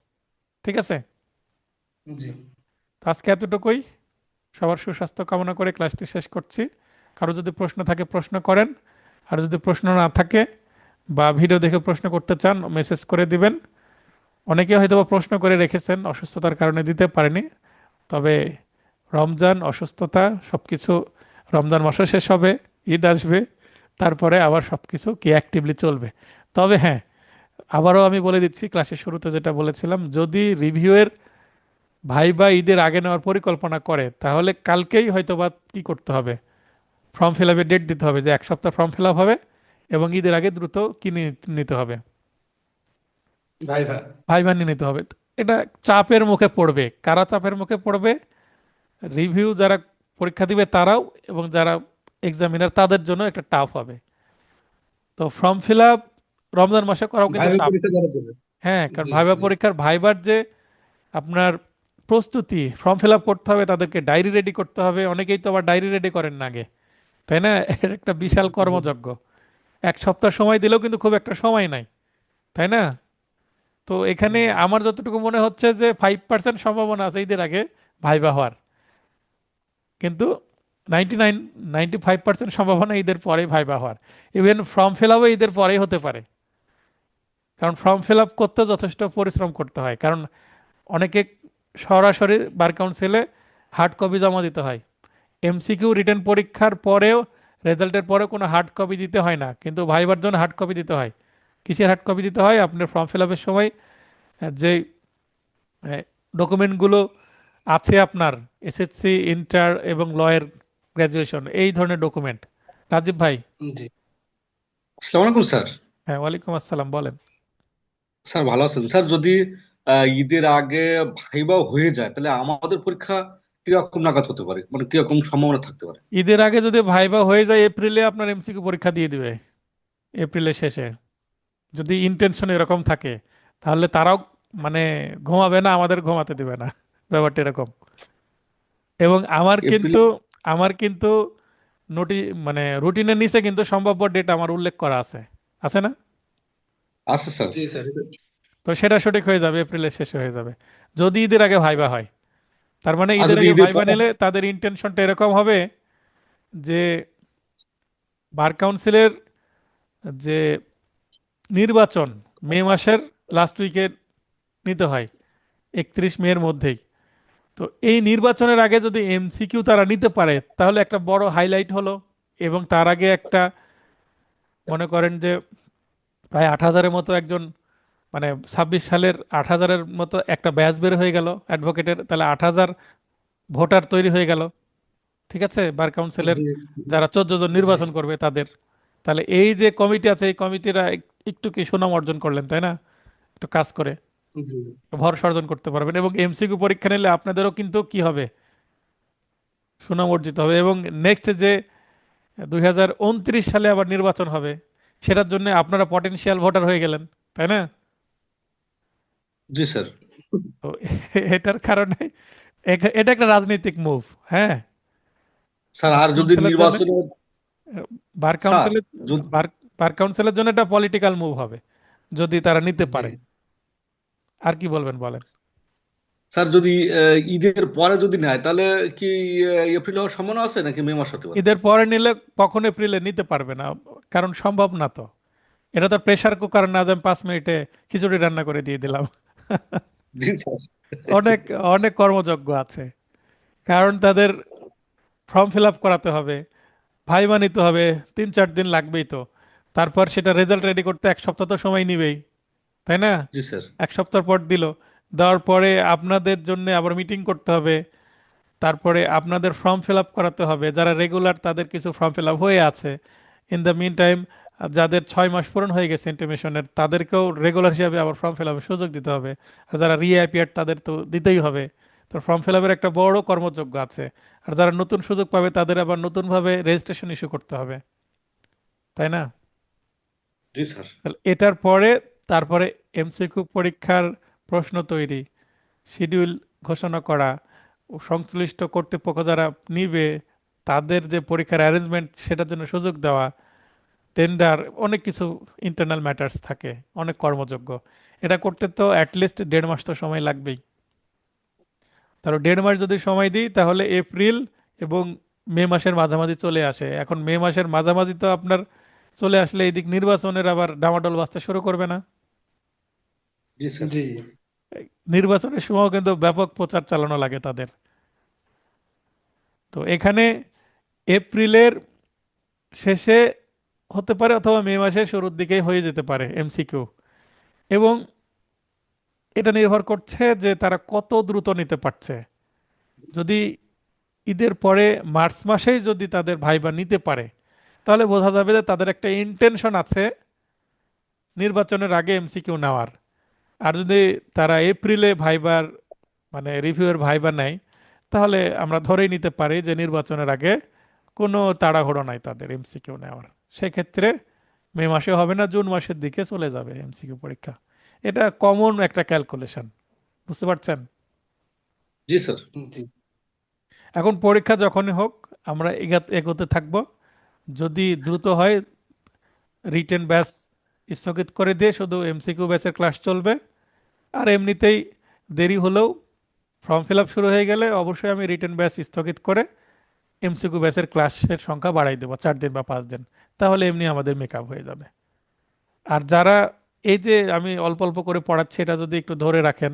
ঠিক আছে? জি তো আজকে এতটুকুই। সবার সুস্বাস্থ্য কামনা করে ক্লাসটি শেষ করছি। কারো যদি প্রশ্ন থাকে প্রশ্ন করেন, আর যদি প্রশ্ন না থাকে বা ভিডিও দেখে প্রশ্ন করতে চান মেসেজ করে দিবেন। অনেকে হয়তো বা প্রশ্ন করে রেখেছেন, অসুস্থতার কারণে দিতে পারেনি। তবে রমজান, অসুস্থতা সবকিছু, রমজান মাসও শেষ হবে, ঈদ আসবে, তারপরে আবার সবকিছু কি অ্যাক্টিভলি চলবে। তবে হ্যাঁ, আবারও আমি বলে দিচ্ছি ক্লাসের শুরুতে যেটা বলেছিলাম, যদি রিভিউয়ের ভাইবা ঈদের আগে নেওয়ার পরিকল্পনা করে, তাহলে কালকেই হয়তো বা কি করতে হবে, ফর্ম ফিল আপের ডেট দিতে হবে যে 1 সপ্তাহ ফর্ম ফিল আপ হবে এবং ঈদের আগে দ্রুত কিনে নিতে হবে, ভাই ভাই। ভাইবা নিয়ে নিতে হবে। এটা চাপের মুখে পড়বে, কারা চাপের মুখে পড়বে? রিভিউ যারা পরীক্ষা দিবে তারাও, এবং যারা এক্সামিনার তাদের জন্য একটা টাফ হবে। তো ফর্ম ফিল আপ রমজান মাসে করাও কিন্তু ভাইবা টাফ। পরীক্ষা যারা দেবে। হ্যাঁ, কারণ জি ভাইবা জি পরীক্ষার ভাইবার যে আপনার প্রস্তুতি, ফর্ম ফিল আপ করতে হবে, তাদেরকে ডায়েরি রেডি করতে হবে, অনেকেই তো আবার ডায়েরি রেডি করেন না আগে, তাই না? এর একটা বিশাল জি কর্মযজ্ঞ। 1 সপ্তাহ সময় দিলেও কিন্তু খুব একটা সময় নাই, তাই না? তো এখানে জি আমার যতটুকু মনে হচ্ছে যে 5% সম্ভাবনা আছে ঈদের আগে ভাইবা হওয়ার, কিন্তু 95% সম্ভাবনা ঈদের পরেই ভাইবা হওয়ার। ইভেন ফর্ম ফিল আপও ঈদের পরেই হতে পারে, কারণ ফর্ম ফিল আপ করতে যথেষ্ট পরিশ্রম করতে হয়। কারণ অনেকে সরাসরি বার কাউন্সিলে হার্ড কপি জমা দিতে হয়। এমসিকিউ রিটেন পরীক্ষার পরেও, রেজাল্টের পরেও কোনো হার্ড কপি দিতে হয় না, কিন্তু ভাইবার জন্য হার্ড কপি দিতে হয়। কিসের হার্ড কপি দিতে হয়? আপনার ফর্ম ফিল আপের সময় যে ডকুমেন্টগুলো আছে আপনার, এসএসসি, ইন্টার এবং লয়ের গ্র্যাজুয়েশন, এই ধরনের ডকুমেন্ট। রাজীব ভাই। জি। আসসালামু আলাইকুম স্যার। হ্যাঁ, ওয়ালাইকুম আসসালাম, বলেন। স্যার ভালো আছেন স্যার? যদি ঈদের আগে ভাইবা হয়ে যায় তাহলে আমাদের পরীক্ষা কিরকম নাগাদ হতে পারে, মানে কিরকম সম্ভাবনা থাকতে পারে? ঈদের আগে যদি ভাইবা হয়ে যায়, এপ্রিলে আপনার এমসিকিউ পরীক্ষা দিয়ে দিবে, এপ্রিলের শেষে। যদি ইন্টেনশন এরকম থাকে, তাহলে তারাও মানে ঘুমাবে না, আমাদের ঘুমাতে দিবে না, ব্যাপারটা এরকম। এবং এপ্রিলে? আমার কিন্তু নোটি মানে রুটিনের নিচে কিন্তু সম্ভাব্য ডেট আমার উল্লেখ করা আছে, আছে না? আছে স্যার। জি স্যার। তো সেটা সঠিক হয়ে যাবে, এপ্রিলের শেষে হয়ে যাবে যদি ঈদের আগে ভাইবা হয়। তার মানে আর ঈদের যদি আগে ঈদের ভাইবা পরে? নিলে তাদের ইন্টেনশনটা এরকম হবে যে বার কাউন্সিলের যে নির্বাচন মে মাসের লাস্ট উইকে নিতে হয়, 31 মের মধ্যেই। তো এই নির্বাচনের আগে যদি এমসিকিউ তারা নিতে পারে, তাহলে একটা বড় হাইলাইট হলো। এবং তার আগে একটা, মনে করেন যে প্রায় 8,000-এর মতো একজন, মানে 26 সালের 8,000-এর মতো একটা ব্যাচ বের হয়ে গেল অ্যাডভোকেটের, তাহলে 8,000 ভোটার তৈরি হয়ে গেল। ঠিক আছে, বার কাউন্সিলের জি যারা 14 জন জি নির্বাচন করবে তাদের। তাহলে এই যে কমিটি আছে, এই কমিটিরা একটু কি সুনাম অর্জন করলেন, তাই না? একটু কাজ করে জি ভরসা অর্জন করতে পারবেন, এবং এমসিকিউ পরীক্ষা নিলে আপনাদেরও কিন্তু কি হবে, সুনাম অর্জিত হবে। এবং নেক্সট যে 2029 সালে আবার নির্বাচন হবে, সেটার জন্য আপনারা পটেনশিয়াল ভোটার হয়ে গেলেন, তাই না? জি স্যার। তো এটার কারণে এটা একটা রাজনৈতিক মুভ। হ্যাঁ, স্যার বার আর যদি কাউন্সিলের জন্য, নির্বাচনের? বার স্যার কাউন্সিলের যদি, বার বার কাউন্সিলের জন্য এটা পলিটিক্যাল মুভ হবে যদি তারা নিতে জি পারে। আর কি বলবেন, বলেন। স্যার যদি ঈদের পরে যদি নেয় তাহলে কি এপ্রিল হওয়ার সম্ভাবনা আছে নাকি মে মাস হতে পারে? ঈদের পরে নিলে কখন এপ্রিলে নিতে পারবে না, কারণ সম্ভব না তো। এটা তো প্রেসার কুকার না যে আমি 5 মিনিটে খিচুড়ি রান্না করে দিয়ে দিলাম। জি স্যার। অনেক অনেক কর্মযজ্ঞ আছে। কারণ তাদের ফর্ম ফিল আপ করাতে হবে, ভাইবা নিতে হবে, 3-4 দিন লাগবেই তো। তারপর সেটা রেজাল্ট রেডি করতে 1 সপ্তাহ তো সময় নিবেই, তাই না? জি স্যার। 1 সপ্তাহ পর দিল, দেওয়ার পরে আপনাদের জন্য আবার মিটিং করতে হবে। তারপরে আপনাদের ফর্ম ফিল আপ করাতে হবে, যারা রেগুলার তাদের কিছু ফর্ম ফিল আপ হয়ে আছে। ইন দ্য মিন টাইম যাদের 6 মাস পূরণ হয়ে গেছে ইন্টিমেশনের, তাদেরকেও রেগুলার হিসাবে আবার ফর্ম ফিল আপের সুযোগ দিতে হবে। আর যারা রিঅ্যাপিয়ার তাদের তো দিতেই হবে। তো ফর্ম ফিল আপের একটা বড় কর্মযজ্ঞ আছে। আর যারা নতুন সুযোগ পাবে তাদের আবার নতুনভাবে রেজিস্ট্রেশন ইস্যু করতে হবে, তাই না? জি স্যার। তাহলে এটার পরে তারপরে এমসিকিউ পরীক্ষার প্রশ্ন তৈরি, শিডিউল ঘোষণা করা, ও সংশ্লিষ্ট কর্তৃপক্ষ যারা নিবে তাদের যে পরীক্ষার অ্যারেঞ্জমেন্ট সেটার জন্য সুযোগ দেওয়া, টেন্ডার, অনেক কিছু ইন্টারনাল ম্যাটার্স থাকে, অনেক কর্মযোগ্য। এটা করতে তো অ্যাটলিস্ট 1.5 মাস তো সময় লাগবেই। তাহলে 1.5 মাস যদি সময় দিই তাহলে এপ্রিল এবং মে মাসের মাঝামাঝি চলে আসে। এখন মে মাসের মাঝামাঝি তো আপনার চলে আসলে এইদিক নির্বাচনের আবার ডামাডোল বাজতে শুরু করবে না? জি স্যার। জি। এই নির্বাচনের সময় কিন্তু ব্যাপক প্রচার চালানো লাগে তাদের। তো এখানে এপ্রিলের শেষে হতে পারে অথবা মে মাসের শুরুর দিকেই হয়ে যেতে পারে এমসিকিউ। এবং এটা নির্ভর করছে যে তারা কত দ্রুত নিতে পারছে। যদি ঈদের পরে মার্চ মাসেই যদি তাদের ভাইবা নিতে পারে তাহলে বোঝা যাবে যে তাদের একটা ইন্টেনশন আছে নির্বাচনের আগে এমসিকিউ নেওয়ার। আর যদি তারা এপ্রিলে ভাইবার মানে রিভিউয়ের ভাইবা নেয় তাহলে আমরা ধরেই নিতে পারি যে নির্বাচনের আগে কোনো তাড়াহুড়ো নাই তাদের এমসিকিউ নেওয়ার। সেক্ষেত্রে মে মাসে হবে না, জুন মাসের দিকে চলে যাবে এমসিকিউ পরীক্ষা। এটা কমন একটা ক্যালকুলেশন, বুঝতে পারছেন? জি স্যার। জি এখন পরীক্ষা যখনই হোক আমরা এগোতে থাকবো। যদি দ্রুত হয় রিটেন ব্যাচ স্থগিত করে দিয়ে শুধু এমসিকিউ ব্যাচের ক্লাস চলবে। আর এমনিতেই দেরি হলেও ফর্ম ফিল আপ শুরু হয়ে গেলে অবশ্যই আমি রিটেন ব্যাচ স্থগিত করে এমসিকিউ ব্যাচের ক্লাসের সংখ্যা বাড়াই দেবো 4 দিন বা 5 দিন। তাহলে এমনি আমাদের মেকআপ হয়ে যাবে। আর যারা এই যে আমি অল্প অল্প করে পড়াচ্ছি এটা যদি একটু ধরে রাখেন,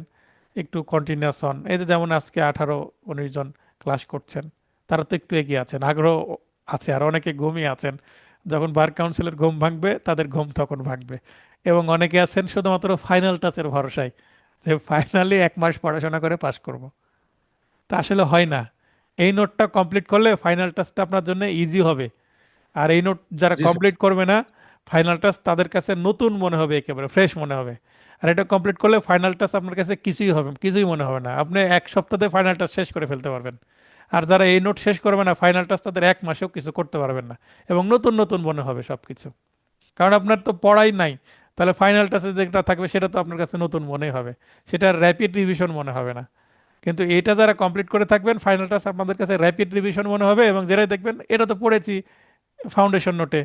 একটু কন্টিনিউয়াস হন, এই যে যেমন আজকে 18-19 জন ক্লাস করছেন, তারা তো একটু এগিয়ে আছেন, আগ্রহ আছে। আর অনেকে ঘুমিয়ে আছেন, যখন বার কাউন্সিলের ঘুম ভাঙবে তাদের ঘুম তখন ভাঙবে। এবং অনেকে আছেন শুধুমাত্র ফাইনাল টাচের ভরসায়, যে ফাইনালি 1 মাস পড়াশোনা করে পাশ করব। তা আসলে হয় না। এই নোটটা কমপ্লিট করলে ফাইনাল টাচটা আপনার জন্য ইজি হবে। আর এই নোট যারা জি স্যার। কমপ্লিট করবে না, ফাইনাল টাচ তাদের কাছে নতুন মনে হবে, একেবারে ফ্রেশ মনে হবে। আর এটা কমপ্লিট করলে ফাইনাল টাচ আপনার কাছে কিছুই মনে হবে না, আপনি 1 সপ্তাহে ফাইনাল টাচ শেষ করে ফেলতে পারবেন। আর যারা এই নোট শেষ করবে না, ফাইনাল টাচ তাদের 1 মাসেও কিছু করতে পারবেন না। এবং নতুন নতুন মনে হবে সবকিছু, কারণ আপনার তো পড়াই নাই। তাহলে ফাইনাল টাচে যেটা থাকবে সেটা তো আপনার কাছে নতুন মনেই হবে, সেটা র্যাপিড রিভিশন মনে হবে না। কিন্তু এটা যারা কমপ্লিট করে থাকবেন ফাইনাল টাচ আপনাদের কাছে র্যাপিড রিভিশন মনে হবে, এবং যেটাই দেখবেন এটা তো পড়েছি ফাউন্ডেশন নোটে,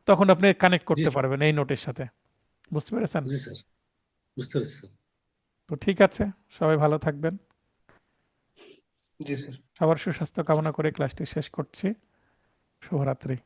তখন আপনি কানেক্ট জি করতে স্যার। পারবেন এই নোটের সাথে। বুঝতে পেরেছেন? জি স্যার। বুঝতে পেরেছি স্যার। তো ঠিক আছে, সবাই ভালো থাকবেন। জি স্যার। সবার সুস্বাস্থ্য কামনা করে ক্লাসটি শেষ করছি। শুভরাত্রি।